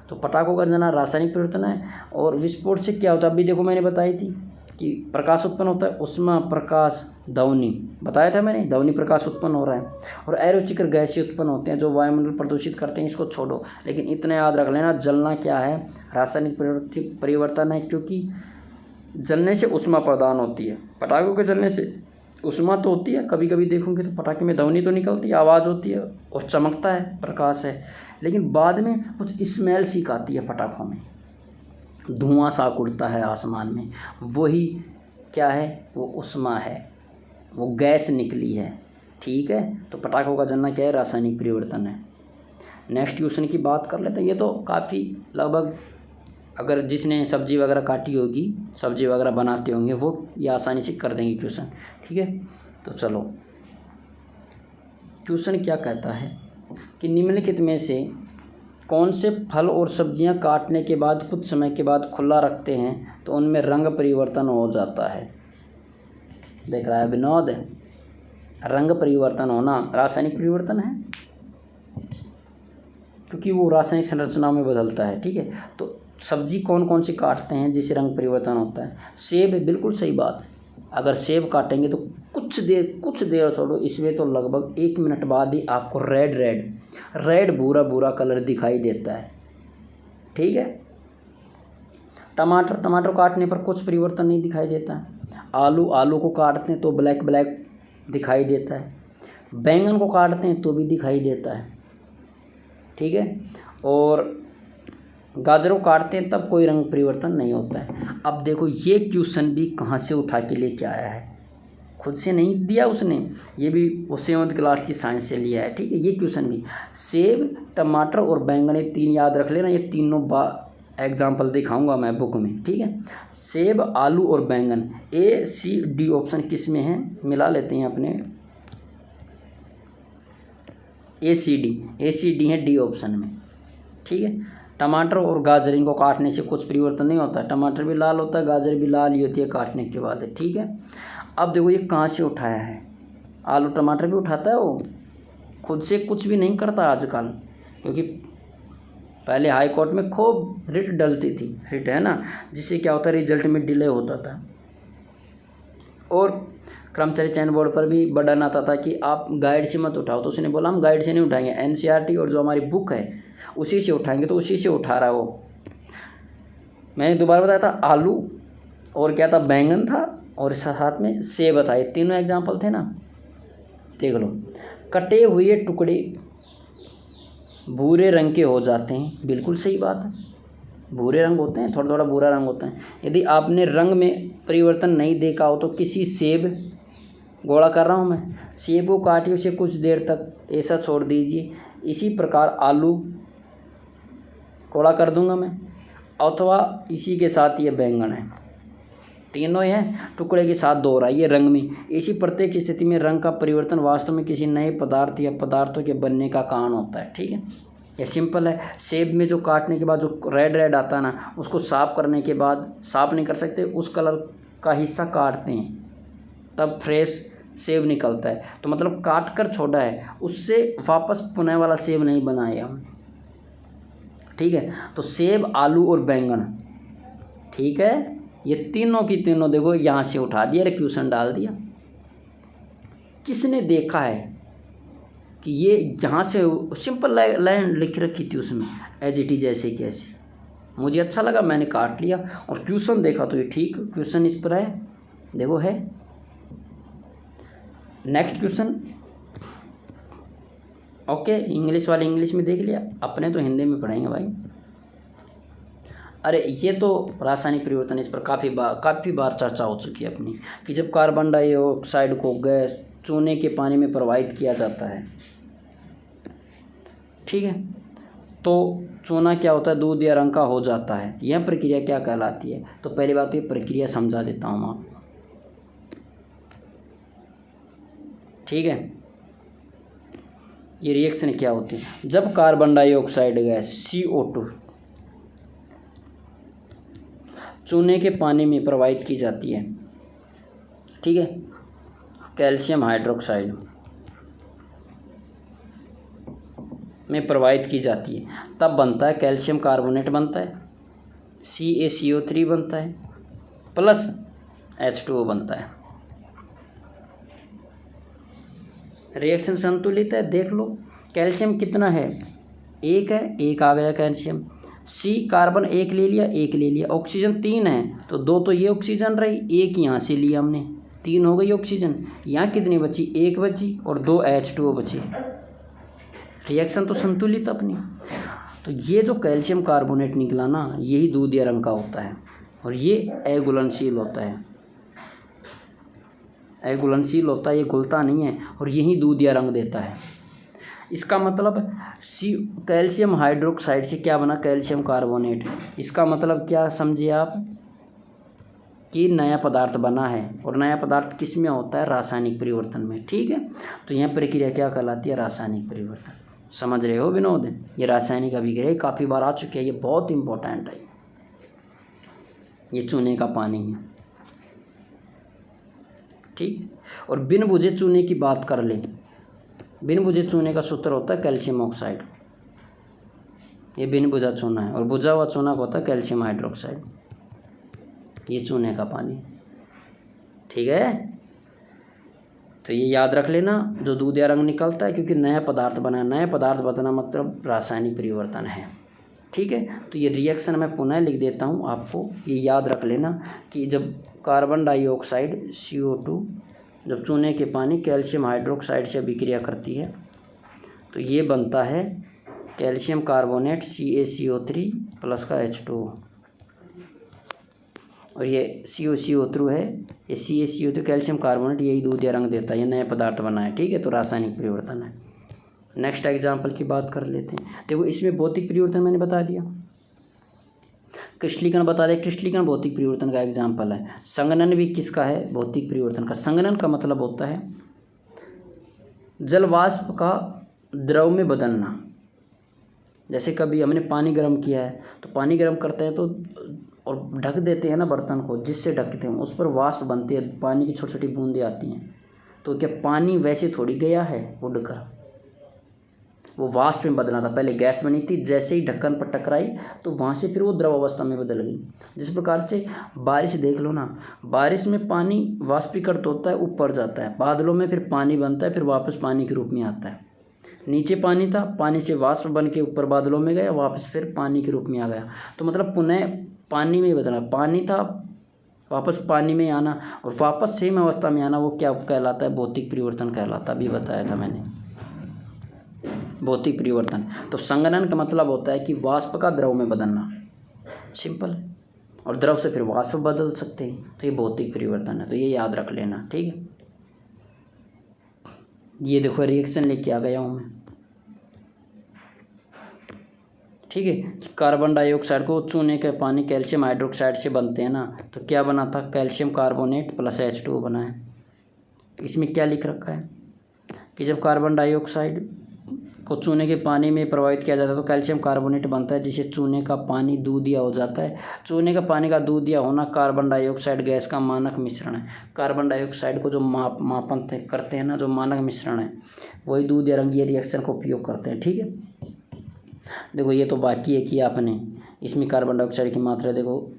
तो पटाखों का जलना रासायनिक परिवर्तन है। और विस्फोट से क्या होता है, अभी देखो मैंने बताई थी कि प्रकाश उत्पन्न होता है, ऊष्मा, प्रकाश, ध्वनि, बताया था मैंने, ध्वनि प्रकाश उत्पन्न हो रहा है। और अरुचिकर गैसें उत्पन्न होते हैं जो वायुमंडल प्रदूषित करते हैं, इसको छोड़ो। लेकिन इतना याद रख लेना, जलना क्या है, रासायनिक परिवर्तन है, क्योंकि जलने से ऊष्मा प्रदान होती है। पटाखों के जलने से ऊष्मा तो होती है, कभी कभी देखोगे तो पटाखे में ध्वनि तो निकलती है, आवाज़ होती है और चमकता है, प्रकाश है, लेकिन बाद में कुछ स्मेल सीख आती है पटाखों में, धुआं सा उड़ता है आसमान में, वही क्या है, वो ऊष्मा है, वो गैस निकली है। ठीक है, तो पटाखों का जलना क्या है, रासायनिक परिवर्तन है। नेक्स्ट क्वेश्चन की बात कर लेते हैं। ये तो काफ़ी लगभग, अगर जिसने सब्जी वगैरह काटी होगी, सब्जी वगैरह बनाते होंगे, वो ये आसानी से कर देंगे क्वेश्चन। ठीक है, तो चलो क्वेश्चन क्या कहता है कि निम्नलिखित में से कौन से फल और सब्जियां काटने के बाद कुछ समय के बाद खुला रखते हैं तो उनमें रंग परिवर्तन हो जाता है। देख रहा है विनोद, रंग परिवर्तन होना रासायनिक परिवर्तन है, क्योंकि वो रासायनिक संरचना में बदलता है। ठीक है, तो सब्जी कौन कौन सी काटते हैं जिससे रंग परिवर्तन होता है, सेब, बिल्कुल सही बात है। अगर सेब काटेंगे तो कुछ देर छोड़ो, इसमें तो लगभग 1 मिनट बाद ही आपको रेड भूरा कलर दिखाई देता है। ठीक है, टमाटर काटने पर कुछ परिवर्तन नहीं दिखाई देता है। आलू को काटते हैं तो ब्लैक दिखाई देता है। बैंगन को काटते हैं तो भी दिखाई देता है। ठीक है, और गाजरों काटते हैं तब कोई रंग परिवर्तन नहीं होता है। अब देखो ये क्वेश्चन भी कहाँ से उठा के लेके आया है, खुद से नहीं दिया उसने, ये भी वो 7th क्लास की साइंस से लिया है। ठीक है, ये क्वेश्चन भी सेब, टमाटर और बैंगन, ये 3 याद रख लेना, ये तीनों एग्जाम्पल दिखाऊंगा मैं बुक में। ठीक है, सेब, आलू और बैंगन, A C D ऑप्शन किस में है, मिला लेते हैं अपने, ACD है D ऑप्शन में। ठीक है, टमाटर और गाजर, इनको काटने से कुछ परिवर्तन नहीं होता है, टमाटर भी लाल होता है, गाजर भी लाल ही होती है काटने के बाद। ठीक है, अब देखो ये कहाँ से उठाया है, आलू टमाटर भी उठाता है, वो खुद से कुछ भी नहीं करता आजकल, क्योंकि पहले हाई कोर्ट में खूब रिट डलती थी, रिट है ना, जिससे क्या होता है, रिजल्ट में डिले होता था। और कर्मचारी चयन बोर्ड पर भी बर्डन आता था कि आप गाइड से मत उठाओ, तो उसने बोला हम गाइड से नहीं उठाएंगे, NCERT और जो हमारी बुक है उसी से उठाएंगे, तो उसी से उठा रहा है वो। मैंने दोबारा बताया था, आलू और क्या था, बैंगन था, और साथ में सेब था, ये तीनों एग्जाम्पल थे ना। देख लो, कटे हुए टुकड़े भूरे रंग के हो जाते हैं, बिल्कुल सही बात है, भूरे रंग होते हैं, थोड़ा भूरा रंग होता है। यदि आपने रंग में परिवर्तन नहीं देखा हो तो किसी सेब, गोला कर रहा हूँ मैं, सेब को काटिए, उसे कुछ देर तक ऐसा छोड़ दीजिए, इसी प्रकार आलू गोला कर दूंगा मैं, अथवा इसी के साथ ये बैंगन है, तीनों ही हैं, टुकड़े के साथ दोहराइए रंग में। इसी प्रत्येक स्थिति में रंग का परिवर्तन वास्तव में किसी नए पदार्थ या पदार्थों के बनने का कारण होता है। ठीक है, ये सिंपल है। सेब में जो काटने के बाद जो रेड रेड आता है ना, उसको साफ करने के बाद, साफ नहीं कर सकते, उस कलर का हिस्सा काटते हैं तब फ्रेश सेब निकलता है। तो मतलब काट कर छोड़ा है, उससे वापस पुनः वाला सेब नहीं बनाया हम। ठीक है, तो सेब, आलू और बैंगन, ठीक है, ये तीनों की तीनों देखो यहाँ से उठा दिया, क्वेश्चन डाल दिया। किसने देखा है कि ये यहाँ से सिंपल लाइन लिख रखी थी उसमें एज इट इज ऐसे कैसे, मुझे अच्छा लगा मैंने काट लिया और क्वेश्चन देखा तो ये ठीक क्वेश्चन इस पर है, देखो है। नेक्स्ट क्वेश्चन, ओके, इंग्लिश वाले इंग्लिश में देख लिया, अपने तो हिंदी में पढ़ेंगे भाई। अरे ये तो रासायनिक परिवर्तन, इस पर काफ़ी बार चर्चा हो चुकी है अपनी, कि जब कार्बन डाइऑक्साइड को गैस चूने के पानी में प्रवाहित किया जाता है, ठीक है, तो चूना क्या होता है, दूध या रंग का हो जाता है। यह प्रक्रिया क्या कहलाती है? तो पहली बात ये प्रक्रिया समझा देता हूँ आपको, ठीक है। ये रिएक्शन क्या होती है, जब कार्बन डाइऑक्साइड गैस CO2 चूने के पानी में प्रवाहित की जाती है, ठीक है, कैल्शियम हाइड्रोक्साइड में प्रवाहित की जाती है, तब बनता है कैल्शियम कार्बोनेट बनता है, CaCO3 बनता है प्लस H2O बनता है। रिएक्शन संतुलित है, देख लो। कैल्शियम कितना है, एक है, एक आ गया कैल्शियम। C कार्बन एक ले लिया, ऑक्सीजन 3 है, तो 2 तो ये ऑक्सीजन रही, एक यहाँ से लिया हमने, 3 हो गई ऑक्सीजन। यहाँ कितनी बची, 1 बची और 2 H2O बची। रिएक्शन तो संतुलित अपनी। तो ये जो कैल्शियम कार्बोनेट निकला ना, यही दूध या रंग का होता है और ये अघुलनशील होता है, अघुलनशील होता है, ये घुलता नहीं है और यही दूध या रंग देता है। इसका मतलब कैल्शियम हाइड्रोक्साइड से क्या बना, कैल्शियम कार्बोनेट। इसका मतलब क्या समझिए आप, कि नया पदार्थ बना है, और नया पदार्थ किस में होता है, रासायनिक परिवर्तन में। ठीक है, तो यह प्रक्रिया क्या कहलाती है, रासायनिक परिवर्तन। समझ रहे हो विनोद, ये रासायनिक अभिक्रिया काफ़ी बार आ चुकी है, ये बहुत इंपॉर्टेंट है। ये चूने का पानी है, ठीक है। और बिन बुझे चूने की बात कर लें, बिन बुझे चूने का सूत्र होता है कैल्शियम ऑक्साइड, ये बिन बुझा चूना है, और बुझा हुआ चूना का होता है कैल्शियम हाइड्रोक्साइड, ये चूने का पानी, ठीक है। तो ये याद रख लेना, जो दूध या रंग निकलता है, क्योंकि नया पदार्थ बना है, नया पदार्थ बनना मतलब रासायनिक परिवर्तन है, ठीक है। तो ये रिएक्शन मैं पुनः लिख देता हूँ आपको, ये याद रख लेना कि जब कार्बन डाइऑक्साइड CO2 जब चूने के पानी कैल्शियम हाइड्रोक्साइड से अभिक्रिया करती है, तो ये बनता है कैल्शियम कार्बोनेट CaCO3 प्लस का H2O, और ये CO है, ये CaCO3 कैल्शियम कार्बोनेट, यही दूध या रंग देता है, ये नया पदार्थ बना है, ठीक है। तो रासायनिक परिवर्तन है। नेक्स्ट एग्जाम्पल की बात कर लेते हैं। देखो इसमें भौतिक परिवर्तन मैंने बता दिया, क्रिस्टलीकरण बता दें, क्रिस्टलीकरण भौतिक परिवर्तन का एग्जाम्पल है। संघनन भी किसका है, भौतिक परिवर्तन का। संघनन का मतलब होता है जल वाष्प का द्रव में बदलना। जैसे कभी हमने पानी गर्म किया है, तो पानी गर्म करते हैं तो और ढक देते हैं ना बर्तन को, जिससे ढकते हैं उस पर वाष्प बनती है, पानी की छोटी छोटी बूंदें आती हैं। तो क्या पानी वैसे थोड़ी गया है उड़कर, वो वाष्प में बदला था। पहले गैस बनी थी, जैसे ही ढक्कन पर टकराई तो वहाँ से फिर वो द्रव अवस्था में बदल गई। जिस प्रकार से बारिश देख लो ना, बारिश में पानी वाष्पीकृत होता है, ऊपर जाता है, बादलों में फिर पानी बनता है, फिर वापस पानी के रूप में आता है। नीचे पानी था, पानी से वाष्प बन के ऊपर बादलों में गया, वापस फिर पानी के रूप में आ गया। तो मतलब पुनः पानी में बदला, पानी था वापस पानी में आना और वापस सेम अवस्था में आना, वो क्या कहलाता है, भौतिक परिवर्तन कहलाता। अभी बताया था मैंने भौतिक परिवर्तन। तो संघनन का मतलब होता है कि वाष्प का द्रव में बदलना, सिंपल, और द्रव से फिर वाष्प बदल सकते हैं, तो ये भौतिक परिवर्तन है। तो ये याद रख लेना, ठीक है। ये देखो रिएक्शन लेके आ गया हूँ मैं, ठीक है। कार्बन डाइऑक्साइड को चूने के पानी कैल्शियम हाइड्रोक्साइड से बनते हैं ना, तो क्या बना था, कैल्शियम कार्बोनेट प्लस H2O बना है। इसमें क्या लिख रखा है कि जब कार्बन डाइऑक्साइड को चूने के पानी में प्रवाहित किया जाता है तो कैल्शियम कार्बोनेट बनता है, जिससे चूने का पानी दूधिया हो जाता है। चूने का पानी का दूधिया होना कार्बन डाइऑक्साइड गैस का मानक मिश्रण है। कार्बन डाइऑक्साइड को जो मापन करते हैं ना, जो मानक मिश्रण है, वही दूध या रंगीय रिएक्शन का उपयोग करते हैं। ठीक है, देखो ये तो बाकी है कि आपने इसमें कार्बन डाइऑक्साइड की मात्रा, देखो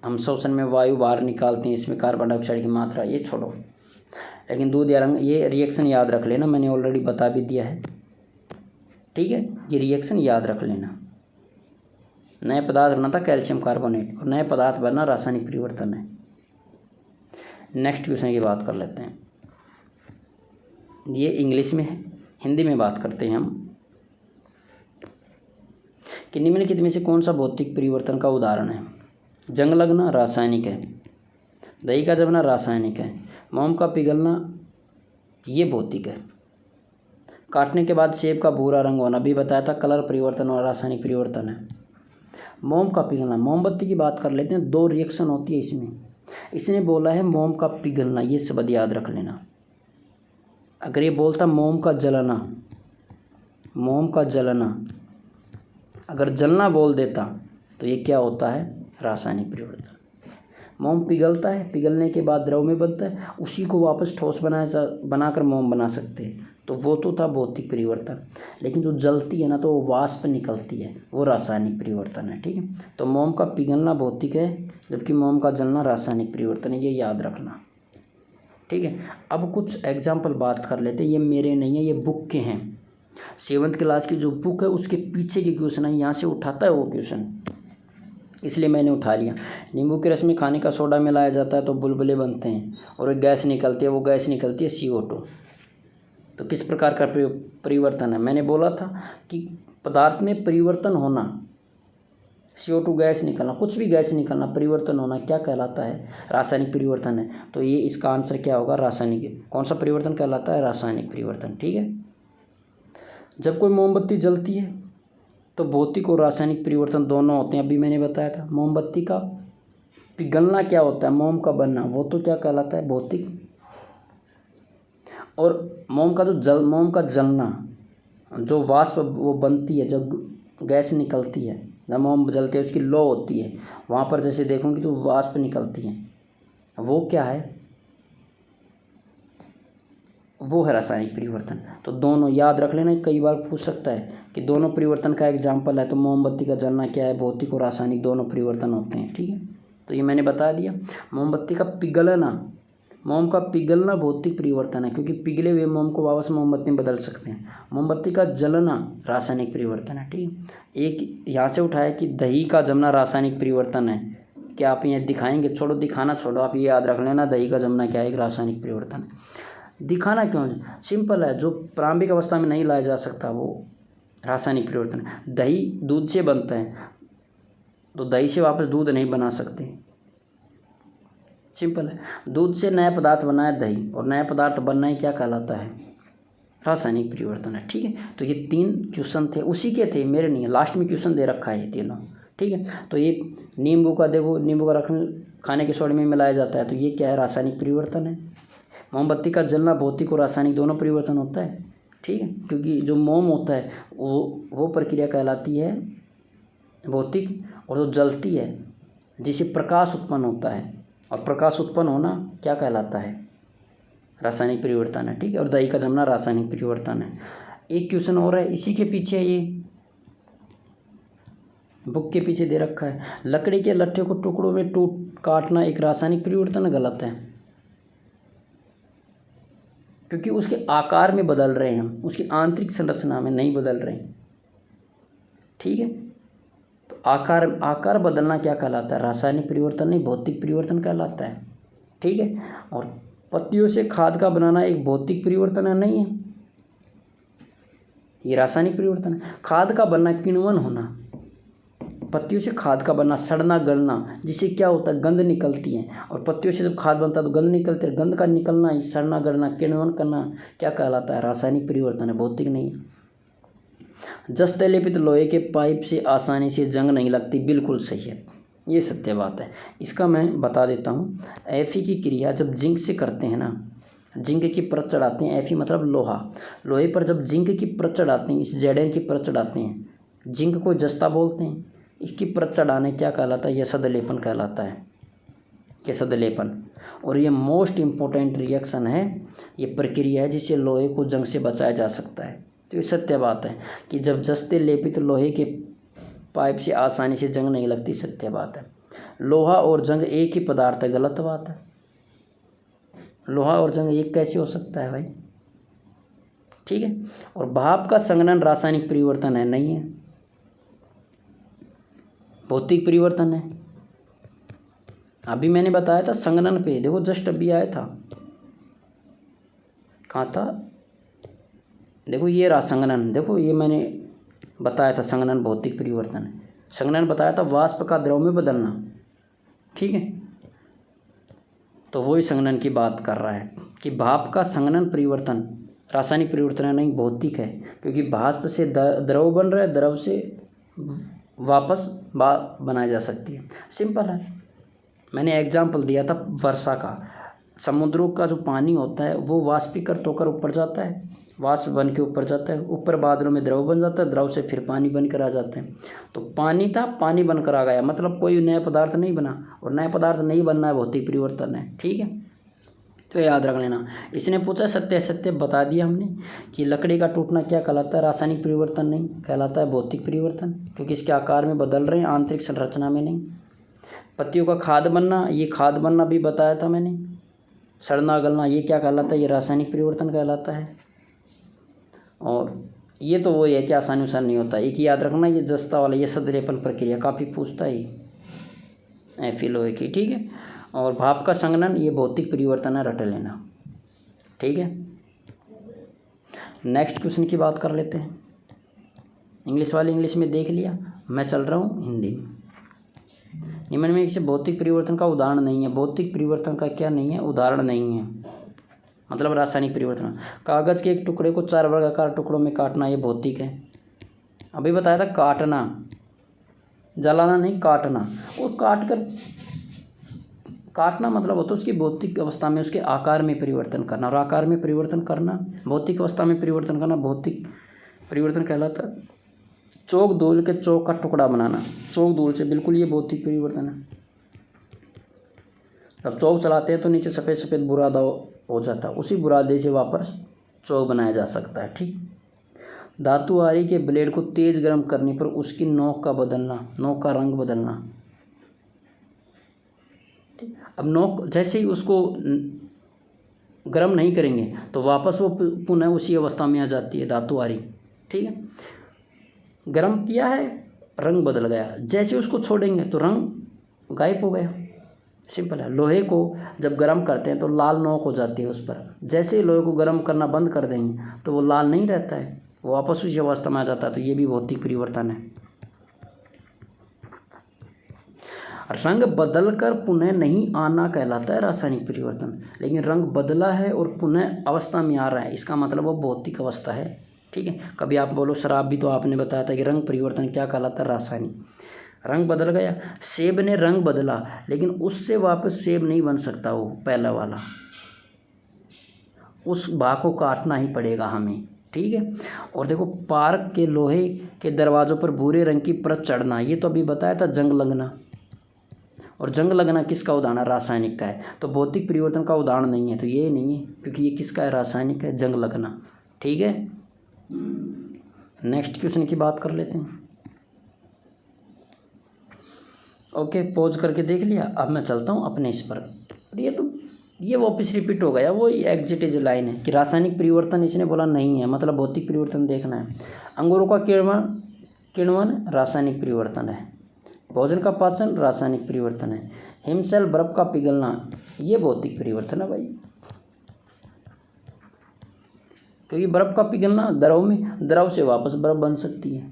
हम शोषण में वायु बाहर निकालते हैं, इसमें कार्बन डाइऑक्साइड की मात्रा, ये छोड़ो, लेकिन दूध या रंग ये रिएक्शन याद रख लेना, मैंने ऑलरेडी बता भी दिया है। ठीक है, ये रिएक्शन याद रख लेना। नए पदार्थ बना था कैल्शियम कार्बोनेट और नए पदार्थ बना रासायनिक परिवर्तन है। नेक्स्ट क्वेश्चन की बात कर लेते हैं, ये इंग्लिश में है, हिंदी में बात करते हैं हम कि निम्नलिखित में से कौन सा भौतिक परिवर्तन का उदाहरण है। जंग लगना रासायनिक है, दही का जमना रासायनिक है, मोम का पिघलना ये भौतिक है, काटने के बाद सेब का भूरा रंग होना भी बताया था, कलर परिवर्तन और रासायनिक परिवर्तन है। मोम का पिघलना, मोमबत्ती की बात कर लेते हैं, दो रिएक्शन होती है इसमें। इसने बोला है मोम का पिघलना, ये शब्द याद रख लेना। अगर ये बोलता मोम का जलना, मोम का जलना, अगर जलना बोल देता तो ये क्या होता है, रासायनिक परिवर्तन। मोम पिघलता है, पिघलने के बाद द्रव में बनता है, उसी को वापस ठोस बनाकर मोम बना सकते हैं, तो वो तो था भौतिक परिवर्तन। लेकिन जो जलती है ना, तो वो वाष्प निकलती है, वो रासायनिक परिवर्तन है। ठीक है, तो मोम का पिघलना भौतिक है, जबकि मोम का जलना रासायनिक परिवर्तन है, ये याद रखना। ठीक है, अब कुछ एग्जाम्पल बात कर लेते हैं, ये मेरे नहीं है, ये बुक के हैं। 7th क्लास की जो बुक है उसके पीछे के क्वेश्चन है, यहाँ से उठाता है वो क्वेश्चन, इसलिए मैंने उठा लिया। नींबू के रस में खाने का सोडा मिलाया जाता है तो बुलबुले बनते हैं और एक गैस निकलती है, वो गैस निकलती है CO2। तो किस प्रकार का परिवर्तन है, मैंने बोला था कि पदार्थ में परिवर्तन होना, CO2 गैस निकलना, कुछ भी गैस निकलना, परिवर्तन होना क्या कहलाता है, रासायनिक परिवर्तन है। तो ये इसका आंसर क्या होगा, रासायनिक। कौन सा परिवर्तन कहलाता है, रासायनिक परिवर्तन। ठीक है, जब कोई मोमबत्ती जलती है तो भौतिक और रासायनिक परिवर्तन दोनों होते हैं, अभी मैंने बताया था। मोमबत्ती का पिघलना क्या होता है, मोम का बनना, वो तो क्या कहलाता है, भौतिक। और मोम का जलना, जो वाष्प वो बनती है, जब गैस निकलती है, जब मोम जलती है उसकी लौ होती है, वहाँ पर जैसे देखोगे तो वाष्प निकलती है, वो क्या है, वो है रासायनिक परिवर्तन। तो दोनों याद रख लेना, कई बार पूछ सकता है कि दोनों परिवर्तन का एग्जाम्पल है, तो मोमबत्ती का जलना क्या है, भौतिक और रासायनिक दोनों परिवर्तन होते हैं। ठीक है, तो ये मैंने बता दिया। मोमबत्ती का पिघलना, मोम का पिघलना भौतिक परिवर्तन है, क्योंकि पिघले हुए मोम को वापस मोमबत्ती में बदल सकते हैं। मोमबत्ती का जलना रासायनिक परिवर्तन है। ठीक है, एक यहाँ से उठाया कि दही का जमना रासायनिक परिवर्तन है, क्या आप ये दिखाएंगे, छोड़ो दिखाना छोड़ो, आप ये याद रख लेना, दही का जमना क्या है, एक रासायनिक परिवर्तन है। दिखाना क्यों, सिंपल है, जो प्रारंभिक अवस्था में नहीं लाया जा सकता वो रासायनिक परिवर्तन है। दही दूध से बनता है, तो दही से वापस दूध नहीं बना सकते, सिंपल है। दूध से नया पदार्थ बना है दही, और नया पदार्थ बनना ही क्या कहलाता है, रासायनिक परिवर्तन है। ठीक है, तो ये 3 क्वेश्चन थे, उसी के थे, मेरे नहीं है, लास्ट में क्वेश्चन दे रखा है ये तीनों। ठीक है, तो ये नींबू का देखो, नींबू का रस खाने के सोडे में मिलाया जाता है, तो ये क्या है, रासायनिक परिवर्तन है। मोमबत्ती का जलना भौतिक और रासायनिक दोनों परिवर्तन होता है। ठीक है, क्योंकि जो मोम होता है वो प्रक्रिया कहलाती है भौतिक, और जो जलती है जिससे प्रकाश उत्पन्न होता है, और प्रकाश उत्पन्न होना क्या कहलाता है, रासायनिक परिवर्तन है। ठीक है, और दही का जमना रासायनिक परिवर्तन है। एक क्वेश्चन और है इसी के पीछे, ये बुक के पीछे दे रखा है, लकड़ी के लट्ठे को टुकड़ों में काटना एक रासायनिक परिवर्तन है, गलत है, क्योंकि उसके आकार में बदल रहे हैं हम, उसकी आंतरिक संरचना में नहीं बदल रहे हैं। ठीक है, तो आकार बदलना क्या कहलाता है, रासायनिक परिवर्तन नहीं, भौतिक परिवर्तन कहलाता है। ठीक है, और पत्तियों से खाद का बनाना एक भौतिक परिवर्तन है, नहीं है, ये रासायनिक परिवर्तन है। खाद का बनना, किण्वन होना, पत्तियों से खाद का बनना, सड़ना गलना, जिससे क्या होता है, गंध निकलती है, और पत्तियों से जब खाद बनता है तो गंध निकलती है, गंध का निकलना, सड़ना गलना, किण्वन करना क्या कहलाता है, रासायनिक परिवर्तन है, भौतिक नहीं है। जस्ते लेपित लोहे के पाइप से आसानी से जंग नहीं लगती, बिल्कुल सही है, ये सत्य बात है। इसका मैं बता देता हूँ। Fe की क्रिया जब जिंक से करते हैं ना, जिंक की परत चढ़ाते हैं, Fe मतलब लोहा, लोहे पर जब जिंक की परत चढ़ाते हैं, इस Zn की परत चढ़ाते हैं, जिंक को जस्ता बोलते हैं, इसकी परत चढ़ाने क्या कहलाता है, यसद लेपन कहलाता है, यसद लेपन। और ये मोस्ट इम्पोर्टेंट रिएक्शन है, ये प्रक्रिया है जिससे लोहे को जंग से बचाया जा सकता है। तो ये सत्य बात है कि जब जस्ते लेपित लोहे के पाइप से आसानी से जंग नहीं लगती, सत्य बात है। लोहा और जंग एक ही पदार्थ है, गलत बात है। लोहा और जंग एक कैसे हो सकता है भाई, ठीक है। और भाप का संघनन रासायनिक परिवर्तन है, नहीं है, भौतिक परिवर्तन है। अभी मैंने बताया था संघनन पे, देखो जस्ट अभी आया था, कहाँ था, देखो ये रहा संघनन, देखो ये मैंने बताया था संघनन भौतिक परिवर्तन है। संघनन बताया था वाष्प का द्रव में बदलना, ठीक है। तो वही संघनन की बात कर रहा है कि भाप का संघनन परिवर्तन रासायनिक परिवर्तन है, नहीं भौतिक है, क्योंकि भाप से द्रव बन रहा है, द्रव से वापस बनाई जा सकती है, सिंपल है। मैंने एग्जाम्पल दिया था वर्षा का, समुद्रों का जो पानी होता है वो वाष्पीकृत होकर ऊपर जाता है, वाष्प बन के ऊपर जाता है, ऊपर बादलों में द्रव बन जाता है, द्रव से फिर पानी बनकर आ जाते हैं। तो पानी था, पानी बनकर आ गया, मतलब कोई नया पदार्थ नहीं बना, और नया पदार्थ नहीं बनना है, भौतिक परिवर्तन है, ठीक है। तो याद रख लेना। इसने पूछा सत्य सत्य बता दिया हमने कि लकड़ी का टूटना क्या कहलाता है, रासायनिक परिवर्तन नहीं कहलाता है, भौतिक परिवर्तन, क्योंकि इसके आकार में बदल रहे हैं, आंतरिक संरचना में नहीं। पत्तियों का खाद बनना, ये खाद बनना भी बताया था मैंने। सड़ना गलना ये क्या कहलाता है, ये रासायनिक परिवर्तन कहलाता है। और ये तो वही है कि आसानी आसान नहीं होता। एक याद रखना, ये जस्ता वाला ये सदरेपन प्रक्रिया काफ़ी पूछता है Fe लोहे की, ठीक है। और भाप का संघनन ये भौतिक परिवर्तन है, रट लेना, ठीक है। नेक्स्ट क्वेश्चन की बात कर लेते हैं। इंग्लिश वाले इंग्लिश में देख लिया, मैं चल रहा हूँ हिंदी में। निम्न में से भौतिक परिवर्तन का उदाहरण नहीं है, भौतिक परिवर्तन का क्या नहीं है, उदाहरण नहीं है, मतलब रासायनिक परिवर्तन। कागज़ के एक टुकड़े को 4 वर्गाकार टुकड़ों में काटना, ये भौतिक है। अभी बताया था काटना, जलाना नहीं, काटना। और काटना मतलब होता है उसकी भौतिक अवस्था में उसके आकार में परिवर्तन करना, और आकार में परिवर्तन करना, भौतिक अवस्था में परिवर्तन करना भौतिक परिवर्तन कहलाता है। चौक धूल के चौक का टुकड़ा बनाना, चौक धूल से, बिल्कुल ये भौतिक परिवर्तन है। जब चौक चलाते हैं तो नीचे सफ़ेद सफ़ेद बुरादा हो जाता है, उसी बुरादे से वापस चौक बनाया जा सकता है, ठीक। धातु आरी के ब्लेड को तेज गर्म करने पर उसकी नोक का बदलना, नोक का रंग बदलना। अब नोक जैसे ही उसको गर्म नहीं करेंगे तो वापस वो पुनः उसी अवस्था में आ जाती है धातु आरी, ठीक है। गर्म किया है, रंग बदल गया, जैसे उसको छोड़ेंगे तो रंग गायब हो गया, सिंपल है। लोहे को जब गर्म करते हैं तो लाल नोक हो जाती है उस पर, जैसे ही लोहे को गर्म करना बंद कर देंगे तो वो लाल नहीं रहता है, वो वापस उसी अवस्था में आ जाता है। तो ये भी भौतिक परिवर्तन है। रंग बदलकर पुनः नहीं आना कहलाता है रासायनिक परिवर्तन, लेकिन रंग बदला है और पुनः अवस्था में आ रहा है, इसका मतलब वो भौतिक अवस्था है, ठीक है। कभी आप बोलो शराब भी तो आपने बताया था कि रंग परिवर्तन क्या कहलाता है, रासायनिक। रंग बदल गया, सेब ने रंग बदला, लेकिन उससे वापस सेब नहीं बन सकता, वो पहला वाला, उस भाग को काटना ही पड़ेगा हमें, ठीक है। और देखो पार्क के लोहे के दरवाज़ों पर भूरे रंग की परत चढ़ना, ये तो अभी बताया था जंग लगना। और जंग लगना किसका उदाहरण, रासायनिक का है, तो भौतिक परिवर्तन का उदाहरण नहीं है, तो ये नहीं है, क्योंकि ये किसका है, रासायनिक है, जंग लगना, ठीक है। नेक्स्ट क्वेश्चन की बात कर लेते हैं। ओके, पॉज करके देख लिया। अब मैं चलता हूँ अपने इस पर। ये वापस रिपीट हो गया, वो एग्जिटेज लाइन है कि रासायनिक परिवर्तन इसने बोला नहीं है, मतलब भौतिक परिवर्तन देखना है। अंगूरों का किण्वन रासायनिक परिवर्तन है। भोजन का पाचन रासायनिक परिवर्तन है। हिमशैल बर्फ का पिघलना ये भौतिक परिवर्तन है भाई, क्योंकि बर्फ का पिघलना द्रव में, द्रव से वापस बर्फ बन सकती है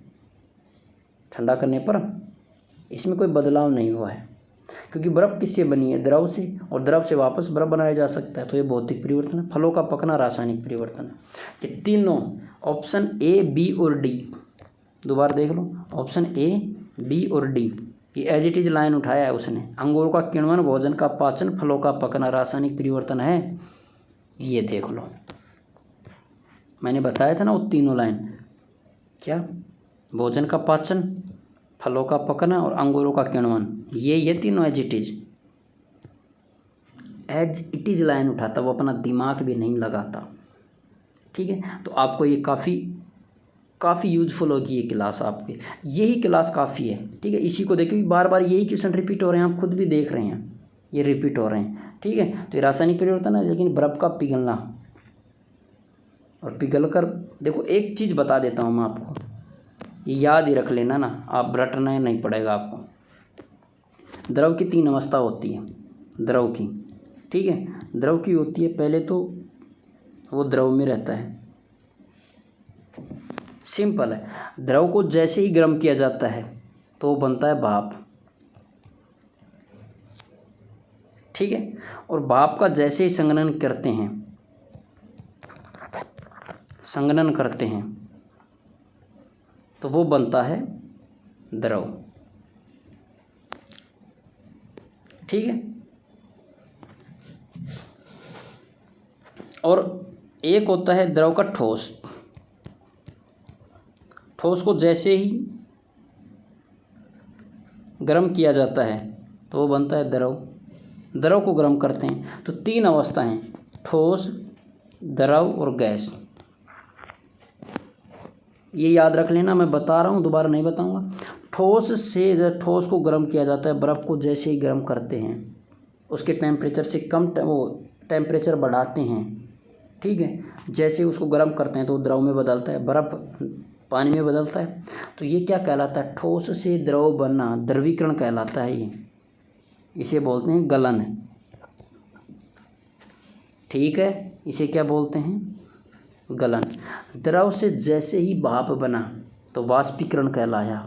ठंडा करने पर, इसमें कोई बदलाव नहीं हुआ है, क्योंकि बर्फ़ किससे बनी है, द्रव से, और द्रव से वापस बर्फ़ बनाया जा सकता है, तो ये भौतिक परिवर्तन है। फलों का पकना रासायनिक परिवर्तन है। ये तीनों ऑप्शन A, B और D दोबारा देख लो, ऑप्शन ए, बी और डी, ये एज इट इज लाइन उठाया है उसने। अंगूर का किण्वन, भोजन का पाचन, फलों का पकना रासायनिक परिवर्तन है। ये देख लो, मैंने बताया था ना वो तीनों लाइन, क्या, भोजन का पाचन, फलों का पकना और अंगूरों का किण्वन, ये तीनों एज इट इज लाइन उठाता, वो अपना दिमाग भी नहीं लगाता। ठीक है, तो आपको ये काफ़ी यूजफुल होगी ये क्लास आपके, यही क्लास काफ़ी है। ठीक है, इसी को देखिए बार बार यही क्वेश्चन रिपीट हो रहे हैं, आप खुद भी देख रहे हैं ये रिपीट हो रहे हैं। ठीक है, तो ये रासायनिक परिवर्तन है, लेकिन बर्फ़ का पिघलना और पिघल कर, देखो एक चीज़ बता देता हूँ मैं आपको, ये याद ही रख लेना ना, आप रटना नहीं पड़ेगा आपको। द्रव की 3 अवस्था होती है द्रव की। ठीक है, द्रव की होती है, पहले तो वो द्रव में रहता है, सिंपल है। द्रव को जैसे ही गर्म किया जाता है तो वो बनता है भाप। ठीक है, और भाप का जैसे ही संघनन करते हैं तो वो बनता है द्रव। ठीक है, और एक होता है द्रव का ठोस। ठोस को जैसे ही गर्म किया जाता है तो वो बनता है द्रव। द्रव को गर्म करते हैं तो 3 अवस्था हैं, ठोस, द्रव और गैस। ये याद रख लेना, मैं बता रहा हूँ, दोबारा नहीं बताऊँगा। ठोस को गर्म किया जाता है, बर्फ़ को जैसे ही गर्म करते हैं उसके टेम्परेचर से कम वो टेम्परेचर बढ़ाते हैं। ठीक है, जैसे उसको गर्म करते हैं तो द्रव में बदलता है, बर्फ़ पानी में बदलता है। तो ये क्या कहलाता है, ठोस से द्रव बनना द्रवीकरण कहलाता है। ये इसे बोलते हैं गलन। ठीक है, इसे क्या बोलते हैं, गलन। द्रव से जैसे ही भाप बना तो वाष्पीकरण कहलाया।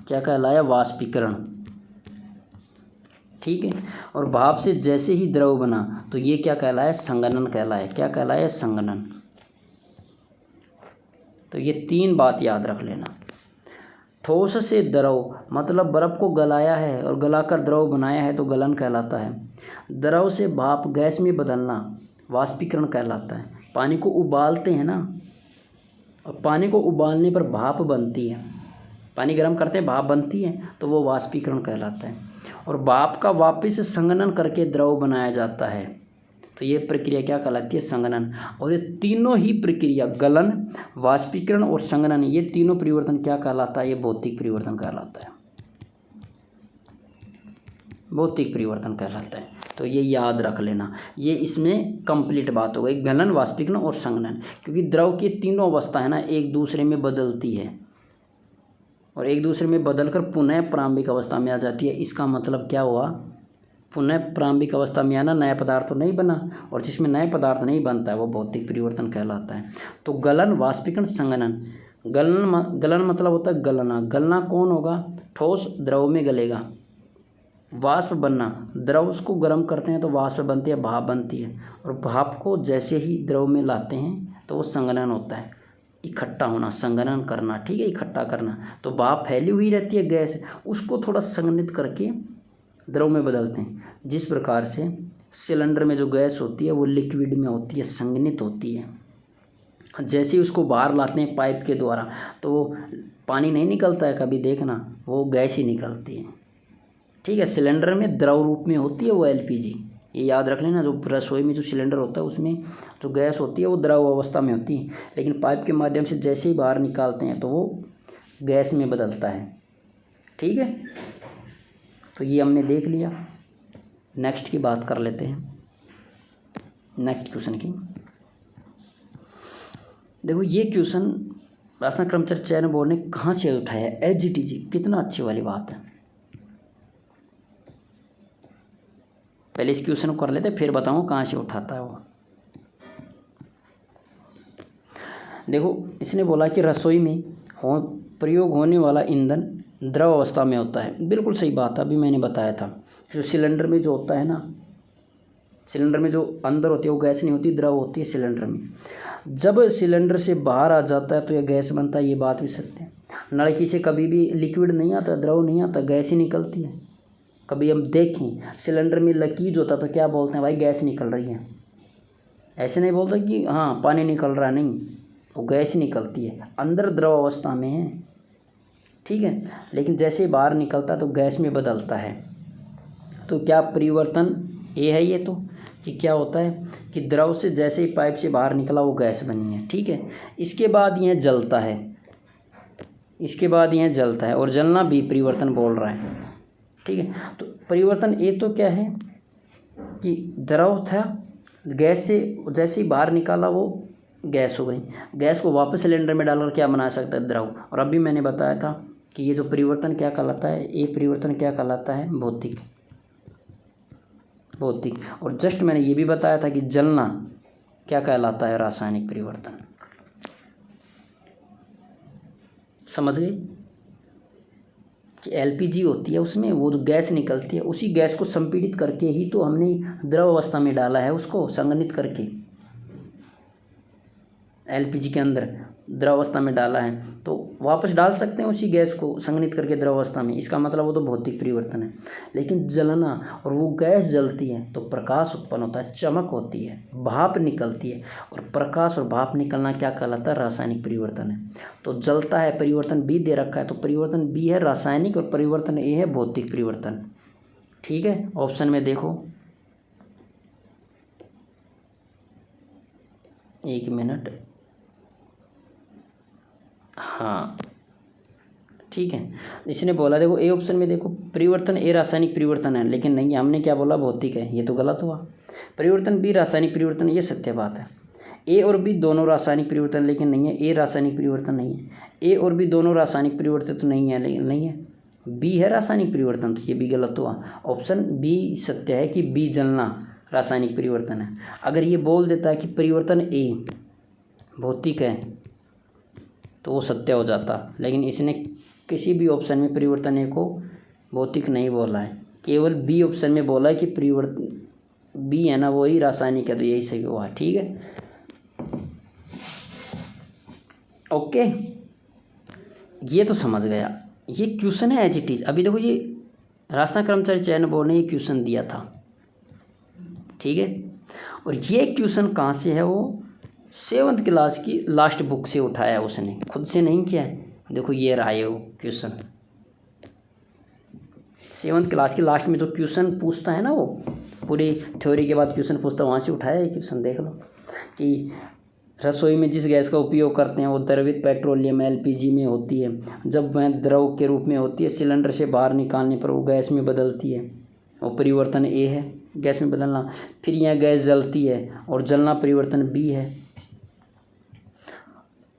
क्या कहलाया, वाष्पीकरण। ठीक है, और भाप से जैसे ही द्रव बना तो ये क्या कहलाया, संघनन कहलाया। क्या कहलाया, संघनन। तो ये 3 बात याद रख लेना। ठोस से द्रव मतलब बर्फ़ को गलाया है और गलाकर द्रव बनाया है तो गलन कहलाता है। द्रव से भाप गैस में बदलना वाष्पीकरण कहलाता है। पानी को उबालते हैं ना, और पानी को उबालने पर भाप बनती है, पानी गर्म करते हैं भाप बनती है तो वो वाष्पीकरण कहलाता है। और भाप का वापस संघनन करके द्रव बनाया जाता है तो ये प्रक्रिया क्या कहलाती है, संघनन। और ये तीनों ही प्रक्रिया, गलन, वाष्पीकरण और संघनन, ये तीनों परिवर्तन क्या कहलाता है, ये भौतिक परिवर्तन कहलाता है। भौतिक परिवर्तन कहलाता है। तो ये याद रख लेना, ये इसमें कंप्लीट बात हो गई, गलन, वाष्पीकरण और संघनन। क्योंकि द्रव की 3 अवस्था है ना, एक दूसरे में बदलती है और एक दूसरे में बदलकर पुनः प्रारंभिक अवस्था में आ जाती है। इसका मतलब क्या हुआ, पुनः प्रारंभिक अवस्था में आना, नया पदार्थ तो नहीं बना, और जिसमें नया पदार्थ नहीं बनता है वो भौतिक परिवर्तन कहलाता है। तो गलन, वाष्पीकरण, संघनन। गलन मतलब होता है गलना। गलना कौन होगा, ठोस द्रव में गलेगा। वाष्प बनना, द्रव उसको गर्म करते हैं तो वाष्प बनती है, भाप बनती है, और भाप को जैसे ही द्रव में लाते हैं तो वो संघनन होता है, इकट्ठा होना, संघनन करना। ठीक है, इकट्ठा करना। तो भाप फैली हुई रहती है, गैस, उसको थोड़ा संघनित करके द्रव में बदलते हैं। जिस प्रकार से सिलेंडर में जो गैस होती है वो लिक्विड में होती है, संघनित होती है। जैसे ही उसको बाहर लाते हैं पाइप के द्वारा तो वो पानी नहीं निकलता है, कभी देखना, वो गैस ही निकलती है। ठीक है, सिलेंडर में द्रव रूप में होती है वो एलपीजी, ये याद रख लेना। जो रसोई में जो सिलेंडर होता है उसमें जो गैस होती है वो द्रव अवस्था में होती है, लेकिन पाइप के माध्यम से जैसे ही बाहर निकालते हैं तो वो गैस में बदलता है। ठीक है, तो ये हमने देख लिया। नेक्स्ट की बात कर लेते हैं, नेक्स्ट क्वेश्चन की। देखो ये क्वेश्चन राजस्थान कर्मचारी चयन बोर्ड ने कहाँ से उठाया है, एचजीटीजी, कितना अच्छी वाली बात है। पहले इस क्वेश्चन को कर लेते फिर बताऊँ कहाँ से उठाता है वो। देखो इसने बोला कि रसोई में प्रयोग होने वाला ईंधन द्रव अवस्था में होता है। बिल्कुल सही बात है, अभी मैंने बताया था। जो सिलेंडर में जो होता है ना, सिलेंडर में जो अंदर होती है वो गैस नहीं होती, द्रव होती है सिलेंडर में। जब सिलेंडर से बाहर आ जाता है तो यह गैस बनता है, ये बात भी सत्य है। नलकी से कभी भी लिक्विड नहीं आता, द्रव नहीं आता, गैस ही निकलती है। कभी हम देखें सिलेंडर में लीकेज होता तो क्या बोलते हैं, भाई गैस निकल रही है। ऐसे नहीं बोलते कि हाँ पानी निकल रहा, नहीं, वो गैस ही निकलती है, अंदर द्रव अवस्था में है, ठीक है। लेकिन जैसे बाहर निकलता है तो गैस में बदलता है। तो क्या परिवर्तन ये है, ये तो कि क्या होता है कि द्रव से जैसे ही पाइप से बाहर निकला वो गैस बनी है, ठीक है। इसके बाद यह जलता है, इसके बाद यह जलता है, और जलना भी परिवर्तन बोल रहा है, ठीक है। तो परिवर्तन ये तो क्या है कि द्रव था, गैस से जैसे ही बाहर निकाला वो गैस हो गई, गैस को वापस सिलेंडर में डालकर क्या बना सकता है, द्रव। और अभी मैंने बताया था कि ये जो परिवर्तन क्या कहलाता है, ये परिवर्तन क्या कहलाता है, भौतिक। और जस्ट मैंने ये भी बताया था कि जलना क्या कहलाता है, रासायनिक परिवर्तन। समझ गए कि एलपीजी होती है, उसमें वो जो गैस निकलती है, उसी गैस को संपीड़ित करके ही तो हमने द्रव अवस्था में डाला है, उसको संघनित करके एलपीजी के अंदर द्रव अवस्था में डाला है, तो वापस डाल सकते हैं उसी गैस को संघनित करके द्रव अवस्था में। इसका मतलब वो तो भौतिक परिवर्तन है। लेकिन जलना, और वो गैस जलती है तो प्रकाश उत्पन्न होता है, चमक होती है, भाप निकलती है, और प्रकाश और भाप निकलना क्या कहलाता है, रासायनिक परिवर्तन है। तो जलता है, परिवर्तन बी दे रखा है, तो परिवर्तन बी है रासायनिक और परिवर्तन ए है भौतिक परिवर्तन, ठीक है। ऑप्शन में देखो, एक मिनट, हाँ ठीक है। इसने बोला देखो ए ऑप्शन में देखो, परिवर्तन ए रासायनिक परिवर्तन है, लेकिन नहीं, हमने क्या बोला, भौतिक है, ये तो गलत हुआ। परिवर्तन बी रासायनिक परिवर्तन, ये सत्य बात है। ए और बी दोनों रासायनिक परिवर्तन, लेकिन नहीं है, ए रासायनिक परिवर्तन नहीं है। ए और बी दोनों रासायनिक परिवर्तन तो नहीं है, लेकिन नहीं है, बी है रासायनिक परिवर्तन, तो ये भी गलत हुआ। ऑप्शन बी सत्य है कि बी जलना रासायनिक परिवर्तन है। अगर ये बोल देता है कि परिवर्तन ए भौतिक है तो वो सत्य हो जाता, लेकिन इसने किसी भी ऑप्शन में परिवर्तन ए को भौतिक नहीं बोला है, केवल बी ऑप्शन में बोला है कि परिवर्तन बी है ना वही रासायनिक है, तो यही सही हुआ, ठीक है। ओके, ये तो समझ गया, ये क्वेश्चन है एज इट इज। अभी देखो ये राजस्थान कर्मचारी चयन बोर्ड ने ये क्वेश्चन दिया था, ठीक है। और ये क्वेश्चन कहाँ से है, वो 7th क्लास की लास्ट बुक से उठाया, उसने खुद से नहीं किया है। देखो ये रहा है वो क्वेश्चन, 7th क्लास की लास्ट में जो क्वेश्चन पूछता है ना, वो पूरी थ्योरी के बाद क्वेश्चन पूछता है, वहाँ से उठाया है क्वेश्चन। देख लो कि रसोई में जिस गैस का उपयोग करते हैं वो द्रवित पेट्रोलियम एलपीजी में होती है। जब वह द्रव के रूप में होती है, सिलेंडर से बाहर निकालने पर वो गैस में बदलती है, और परिवर्तन ए है, गैस में बदलना। फिर यह गैस जलती है, और जलना परिवर्तन बी है।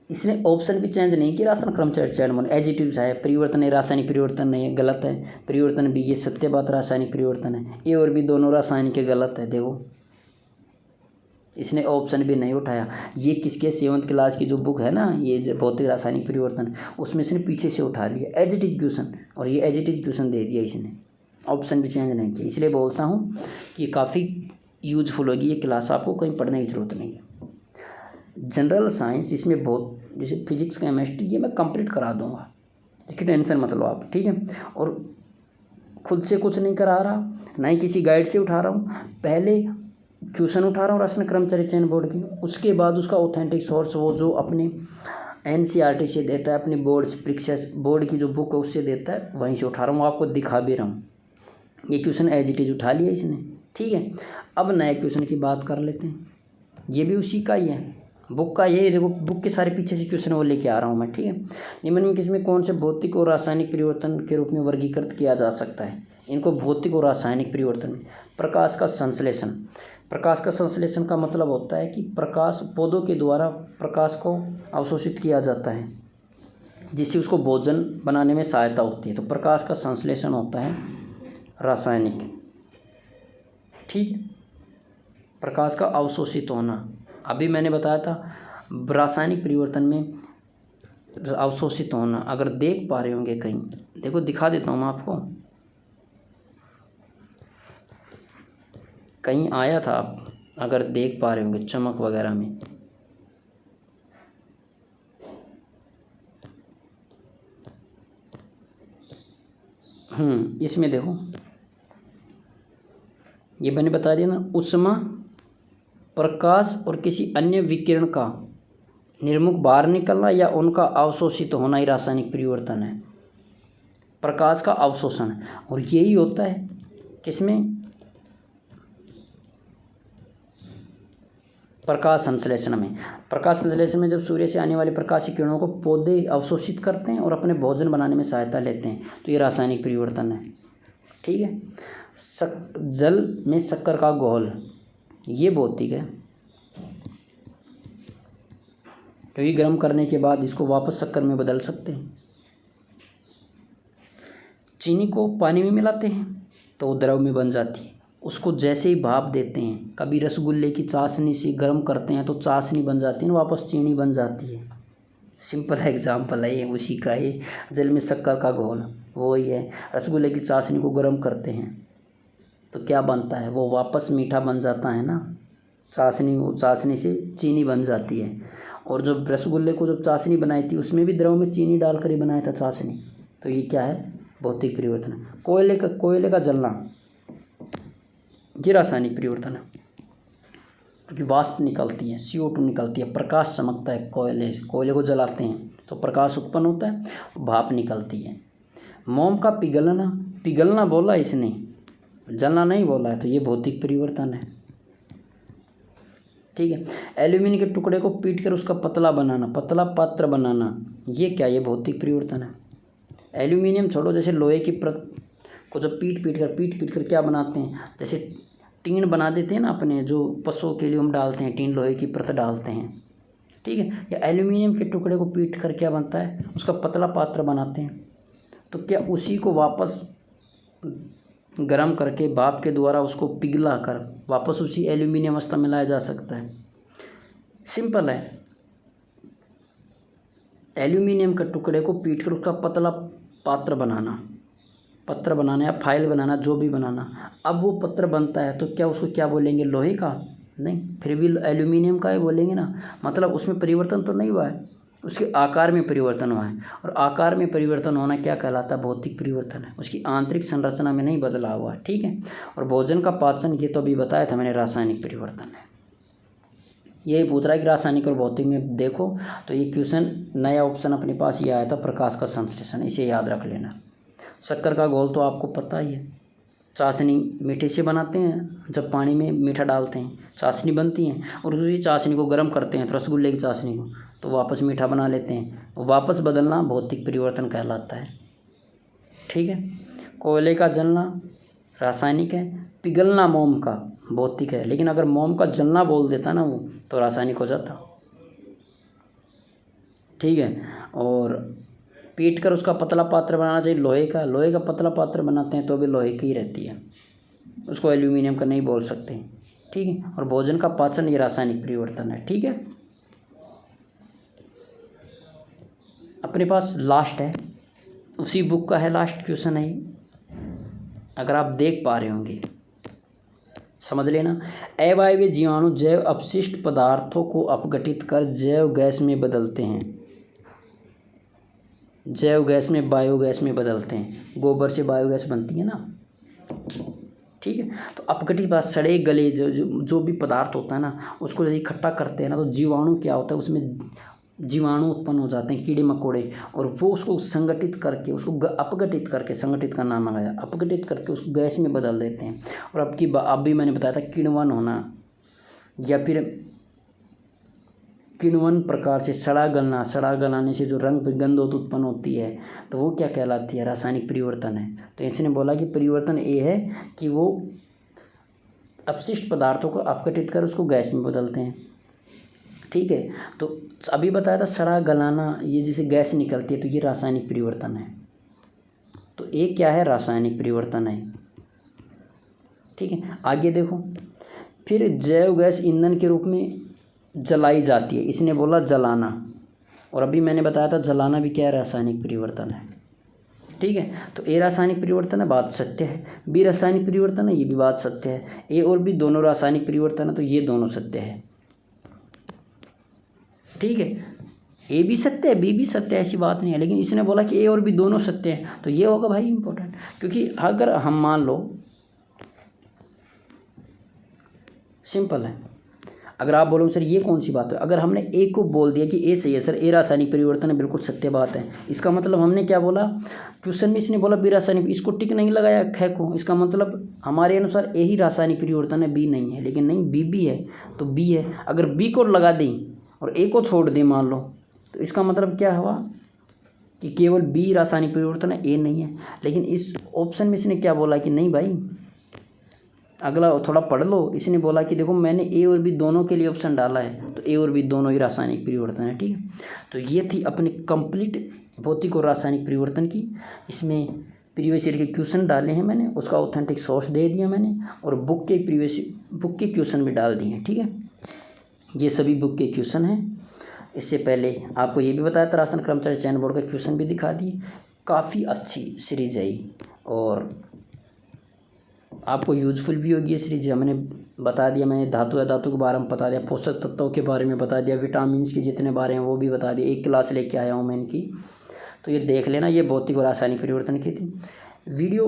इसने ऑप्शन भी चेंज नहीं किया, राजस्थान कर्मचारी चयन बोर्ड एज इट इज है। परिवर्तन ए रासायनिक परिवर्तन नहीं है, गलत है। परिवर्तन बी ये सत्य बात रासायनिक परिवर्तन है। ए और बी दोनों रासायनिक है, गलत है। देखो इसने ऑप्शन भी नहीं उठाया। ये किसके 7th क्लास की जो बुक है ना, ये भौतिक रासायनिक परिवर्तन, उसमें इसने पीछे से उठा लिया एज इट इज क्वेश्चन, और ये एज इट इज क्वेश्चन दे दिया इसने, ऑप्शन भी चेंज नहीं किया। इसलिए बोलता हूँ कि काफ़ी यूजफुल होगी ये क्लास, आपको कहीं पढ़ने की ज़रूरत नहीं है। जनरल साइंस इसमें बहुत, जैसे फिजिक्स केमिस्ट्री, ये मैं कंप्लीट करा दूंगा, इसकी टेंशन मत लो आप, ठीक है। और खुद से कुछ नहीं करा रहा, ना ही किसी गाइड से उठा रहा हूँ। पहले क्वेश्चन उठा रहा हूँ राजस्थान कर्मचारी चयन बोर्ड की, उसके बाद उसका ऑथेंटिक सोर्स वो जो अपने NCERT से देता है, अपनी बोर्ड से, परीक्षा बोर्ड की जो बुक है उससे देता है, वहीं से उठा रहा हूँ, आपको दिखा भी रहा हूँ। ये क्वेश्चन एज इट इज उठा लिया इसने, ठीक है। अब नए क्वेश्चन की बात कर लेते हैं, ये भी उसी का ही है, बुक का। ये देखो बुक के सारे पीछे से क्वेश्चन वो लेके आ रहा हूँ मैं, ठीक है। निम्न में किसमें कौन से भौतिक और रासायनिक परिवर्तन के रूप में वर्गीकृत किया जा सकता है? इनको भौतिक और रासायनिक परिवर्तन में प्रकाश का संश्लेषण। प्रकाश का संश्लेषण का मतलब होता है कि प्रकाश, पौधों के द्वारा प्रकाश को अवशोषित किया जाता है, जिससे उसको भोजन बनाने में सहायता होती है। तो प्रकाश का संश्लेषण होता है रासायनिक, ठीक है। प्रकाश का अवशोषित होना, अभी मैंने बताया था रासायनिक परिवर्तन में अवशोषित होना। अगर देख पा रहे होंगे कहीं, देखो दिखा देता हूँ मैं आपको, कहीं आया था, आप अगर देख पा रहे होंगे चमक वगैरह में, इसमें देखो ये मैंने बता दिया ना, ऊष्मा, प्रकाश और किसी अन्य विकिरण का निर्मुख बाहर निकलना या उनका अवशोषित होना ही रासायनिक परिवर्तन है। प्रकाश का अवशोषण, और यही होता है किसमें, प्रकाश संश्लेषण में। प्रकाश संश्लेषण में जब सूर्य से आने वाले प्रकाश की किरणों को पौधे अवशोषित करते हैं और अपने भोजन बनाने में सहायता लेते हैं, तो ये रासायनिक परिवर्तन है। ठीक है। जल में शक्कर का घोल, ये भौतिक है, क्योंकि गर्म करने के बाद इसको वापस शक्कर में बदल सकते हैं। चीनी को पानी में मिलाते हैं तो वो द्रव में बन जाती है, उसको जैसे ही भाप देते हैं, कभी रसगुल्ले की चाशनी से गर्म करते हैं तो चाशनी बन जाती है ना, वापस चीनी बन जाती है। सिंपल एग्जाम्पल है ये उसी का, ये जल में शक्कर का घोल वो ही है। रसगुल्ले की चाशनी को गर्म करते हैं तो क्या बनता है, वो वापस मीठा बन जाता है ना, चाशनी से चीनी बन जाती है। और जब रसगुल्ले को जब चाशनी बनाई थी उसमें भी द्रव में चीनी डालकर ही बनाया था चाशनी, तो ये क्या है, भौतिक परिवर्तन है। कोयले का जलना, ये रासायनिक परिवर्तन है, क्योंकि वाष्प निकलती है, CO2 निकलती है, प्रकाश चमकता है, कोयले को जलाते हैं तो प्रकाश उत्पन्न होता है, भाप निकलती है। मोम का पिघलना बोला इसने, जलना नहीं बोला है, तो ये भौतिक परिवर्तन है। ठीक है। एल्यूमिनियम के टुकड़े को पीट कर उसका पतला पात्र बनाना, ये क्या, ये भौतिक परिवर्तन है। एल्यूमिनियम छोड़ो, जैसे लोहे की परत को जब पीट कर क्या बनाते हैं, जैसे टीन बना देते हैं ना अपने, जो पशुओं के लिए हम डालते हैं टीन, लोहे की परत डालते हैं। ठीक है। या एल्यूमिनियम के टुकड़े को पीट कर क्या बनता है, उसका पतला पात्र बनाते हैं, तो क्या उसी को वापस गर्म करके भाप के द्वारा उसको पिघला कर वापस उसी एल्यूमिनियम अवस्था में लाया जा सकता है। सिंपल है। एल्यूमिनियम के टुकड़े को पीट कर उसका पतला पत्र बनाना या फाइल बनाना, जो भी बनाना, अब वो पत्र बनता है तो क्या उसको क्या बोलेंगे, लोहे का नहीं, फिर भी एल्यूमिनियम का ही बोलेंगे ना, मतलब उसमें परिवर्तन तो नहीं हुआ है, उसके आकार में परिवर्तन हुआ है। और आकार में परिवर्तन होना क्या कहलाता है, भौतिक परिवर्तन है, उसकी आंतरिक संरचना में नहीं बदला हुआ है। ठीक है। और भोजन का पाचन, ये तो अभी बताया था मैंने, रासायनिक परिवर्तन है। यही पूछ रहा है कि रासायनिक और भौतिक में देखो, तो ये क्वेश्चन नया ऑप्शन अपने पास ये आया था, प्रकाश का संश्लेषण, इसे याद रख लेना। शक्कर का घोल तो आपको पता ही है, चाशनी मीठे से बनाते हैं, जब पानी में मीठा डालते हैं चाशनी बनती है, और उसी चाशनी को गर्म करते हैं तो रसगुल्ले की चाशनी को, तो वापस मीठा बना लेते हैं, वापस बदलना भौतिक परिवर्तन कहलाता है। ठीक है। कोयले का जलना रासायनिक है, पिघलना मोम का भौतिक है, लेकिन अगर मोम का जलना बोल देता ना वो, तो रासायनिक हो जाता। ठीक है। और पीट कर उसका पतला पात्र बनाना चाहिए, लोहे का पतला पात्र बनाते हैं तो भी लोहे की ही रहती है, उसको एल्यूमिनियम का नहीं बोल सकते। ठीक है। और भोजन का पाचन, ये रासायनिक परिवर्तन है। ठीक है। अपने पास लास्ट है, उसी बुक का है, लास्ट क्वेश्चन है, अगर आप देख पा रहे होंगे समझ लेना। अवायवीय जीवाणु जैव अपशिष्ट पदार्थों को अपघटित कर जैव गैस में बदलते हैं, जैव गैस में बायोगैस में बदलते हैं। गोबर से बायोगैस बनती है ना। ठीक है। तो अपघटित बात, सड़े गले जो भी पदार्थ होता है ना, उसको जब इकट्ठा करते हैं ना, तो जीवाणु क्या होता है, उसमें जीवाणु उत्पन्न हो जाते हैं, कीड़े मकोड़े, और वो उसको संगठित करके, उसको अपघटित करके, संगठित का नाम आ गया, अपघटित करके उसको गैस में बदल देते हैं। और अब भी मैंने बताया था किण्वन होना, या फिर किण्वन प्रकार से सड़ा गलाने से जो रंग गंध उत्पन्न होती है, तो वो क्या कहलाती है, रासायनिक परिवर्तन है। तो इसने बोला कि परिवर्तन ये है कि वो अपशिष्ट पदार्थों को अपघटित कर उसको गैस में बदलते हैं। ठीक है। तो अभी बताया था सड़ा गलाना, ये जैसे गैस निकलती है, तो ये रासायनिक परिवर्तन है। तो एक क्या है, रासायनिक परिवर्तन है। ठीक है। आगे देखो, फिर जैव गैस ईंधन के रूप में जलाई जाती है, इसने बोला जलाना, और अभी मैंने बताया था जलाना भी क्या है, रासायनिक परिवर्तन है। ठीक है। तो ए रासायनिक परिवर्तन है, बात सत्य है। बी रासायनिक परिवर्तन है, ये भी बात सत्य है। ए और बी दोनों रासायनिक परिवर्तन है, तो ये दोनों सत्य है। ठीक है। ए भी सत्य है, बी भी सत्य है, ऐसी बात नहीं है, लेकिन इसने बोला कि ए और बी दोनों सत्य हैं, तो ये होगा भाई इंपॉर्टेंट। क्योंकि अगर हम मान लो, सिंपल है, अगर आप बोलोगे सर ये कौन सी बात है, अगर हमने ए को बोल दिया कि ए सही है सर, ए रासायनिक परिवर्तन है, बिल्कुल सत्य बात है, इसका मतलब हमने क्या बोला, क्वेश्चन में इसने बोला बी रासायनिक, इसको टिक नहीं लगाया ख को, इसका मतलब हमारे अनुसार ए ही रासायनिक परिवर्तन है, बी नहीं है। लेकिन नहीं, बी भी है, तो बी है। अगर बी को लगा दें और ए को छोड़ दें मान लो, तो इसका मतलब क्या हुआ कि केवल बी रासायनिक परिवर्तन है, ए नहीं है। लेकिन इस ऑप्शन में इसने क्या बोला कि नहीं भाई, अगला थोड़ा पढ़ लो, इसने बोला कि देखो मैंने ए और बी दोनों के लिए ऑप्शन डाला है, तो ए और बी दोनों ही रासायनिक परिवर्तन है। ठीक है, तो ये थी अपनी कंप्लीट भौतिक और रासायनिक परिवर्तन की। इसमें प्रीवियस ईयर के क्वेश्चन डाले हैं मैंने, उसका ऑथेंटिक सोर्स दे दिया मैंने, और बुक के क्वेश्चन भी डाल दिए हैं। ठीक है, ये सभी बुक के क्वेश्चन हैं। इससे पहले आपको ये भी बताया था, राशन कर्मचारी चयन बोर्ड का क्वेश्चन भी दिखा दिए। काफ़ी अच्छी सीरीज है और आपको यूजफुल भी होगी ये सीरीज। मैंने बता दिया, मैंने धातु या धातु के बारे में बता दिया, पोषक तत्वों के बारे में बता दिया, विटामिन के जितने बारे हैं वो भी बता दिया। एक क्लास लेके आया हूँ मैं इनकी, तो ये देख लेना। ये भौतिक और रासायनिक परिवर्तन की थी। वीडियो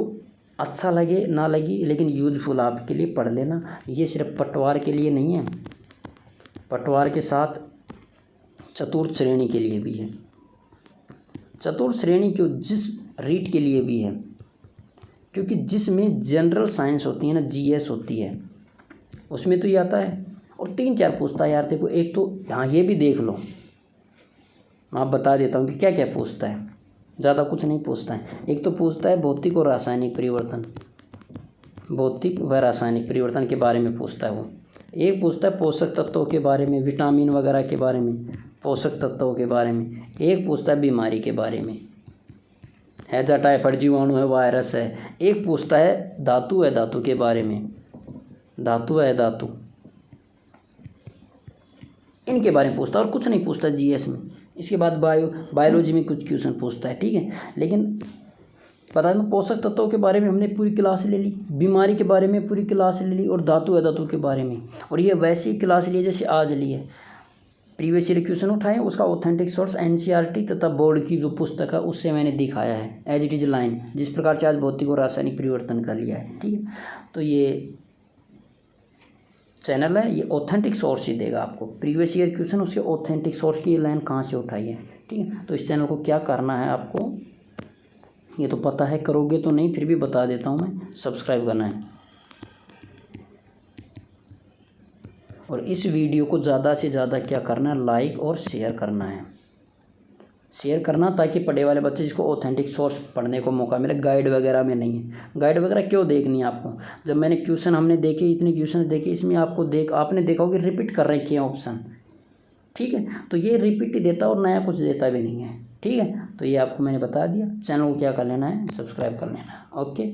अच्छा लगे ना लगी, लेकिन यूजफुल आपके लिए पढ़ लेना। ये सिर्फ पटवार के लिए नहीं है, पटवार के साथ चतुर्थ श्रेणी के लिए भी है। चतुर्थ श्रेणी क्यों, जिस रीट के लिए भी है, क्योंकि जिसमें जनरल साइंस होती है ना, जीएस होती है, उसमें तो ये आता है। और 3-4 पूछता है यार, देखो एक तो हाँ ये भी देख लो, मैं आप बता देता हूँ कि क्या क्या पूछता है। ज़्यादा कुछ नहीं पूछता है। एक तो पूछता है भौतिक और रासायनिक परिवर्तन, भौतिक व रासायनिक परिवर्तन के बारे में पूछता है वो। एक पूछता है पोषक तत्वों के बारे में, विटामिन वगैरह के बारे में, पोषक तत्वों के बारे में। एक पूछता है बीमारी के बारे में, हैजा टाइफाइड जीवाणु है, वायरस है। एक पूछता है धातु है धातु के बारे में, धातु है धातु, इनके बारे में पूछता है, और कुछ नहीं पूछता जीएस में। इसके बाद बायोलॉजी में कुछ क्वेश्चन पूछता है। ठीक है, लेकिन पता है पोषक तत्वों के बारे में हमने पूरी क्लास ले ली, बीमारी के बारे में पूरी क्लास ले ली, और धातु है धातु के बारे में। और ये वैसी क्लास ली जैसे आज ली है। प्रीवियस ईयर क्वेश्चन उठाए, उसका ऑथेंटिक सोर्स एनसीईआरटी तथा बोर्ड की जो पुस्तक है उससे मैंने दिखाया है, एज इट इज़ लाइन, जिस प्रकार से आज भौतिक और रासायनिक परिवर्तन कर लिया है। ठीक है, तो ये चैनल है, ये ऑथेंटिक सोर्स ही देगा आपको। प्रीवियस ईयर क्वेश्चन, उसके ऑथेंटिक सोर्स की लाइन कहाँ से उठाई है। ठीक है, तो इस चैनल को क्या करना है आपको, ये तो पता है, करोगे तो नहीं, फिर भी बता देता हूँ मैं, सब्सक्राइब करना है। और इस वीडियो को ज़्यादा से ज़्यादा क्या करना है, लाइक और शेयर करना है। शेयर करना ताकि पढ़े वाले बच्चे जिसको ऑथेंटिक सोर्स पढ़ने को मौका मिले, गाइड वगैरह में नहीं है। गाइड वगैरह क्यों देखनी है आपको, जब मैंने क्वेश्चन हमने देखे, इतने क्वेश्चन देखे, इसमें आपने देखा हो कि रिपीट कर रखे हैं ऑप्शन। ठीक है, तो ये रिपीट ही देता और नया कुछ देता भी नहीं है। ठीक है, तो ये आपको मैंने बता दिया। चैनल को क्या कर लेना है, सब्सक्राइब कर लेना है। ओके।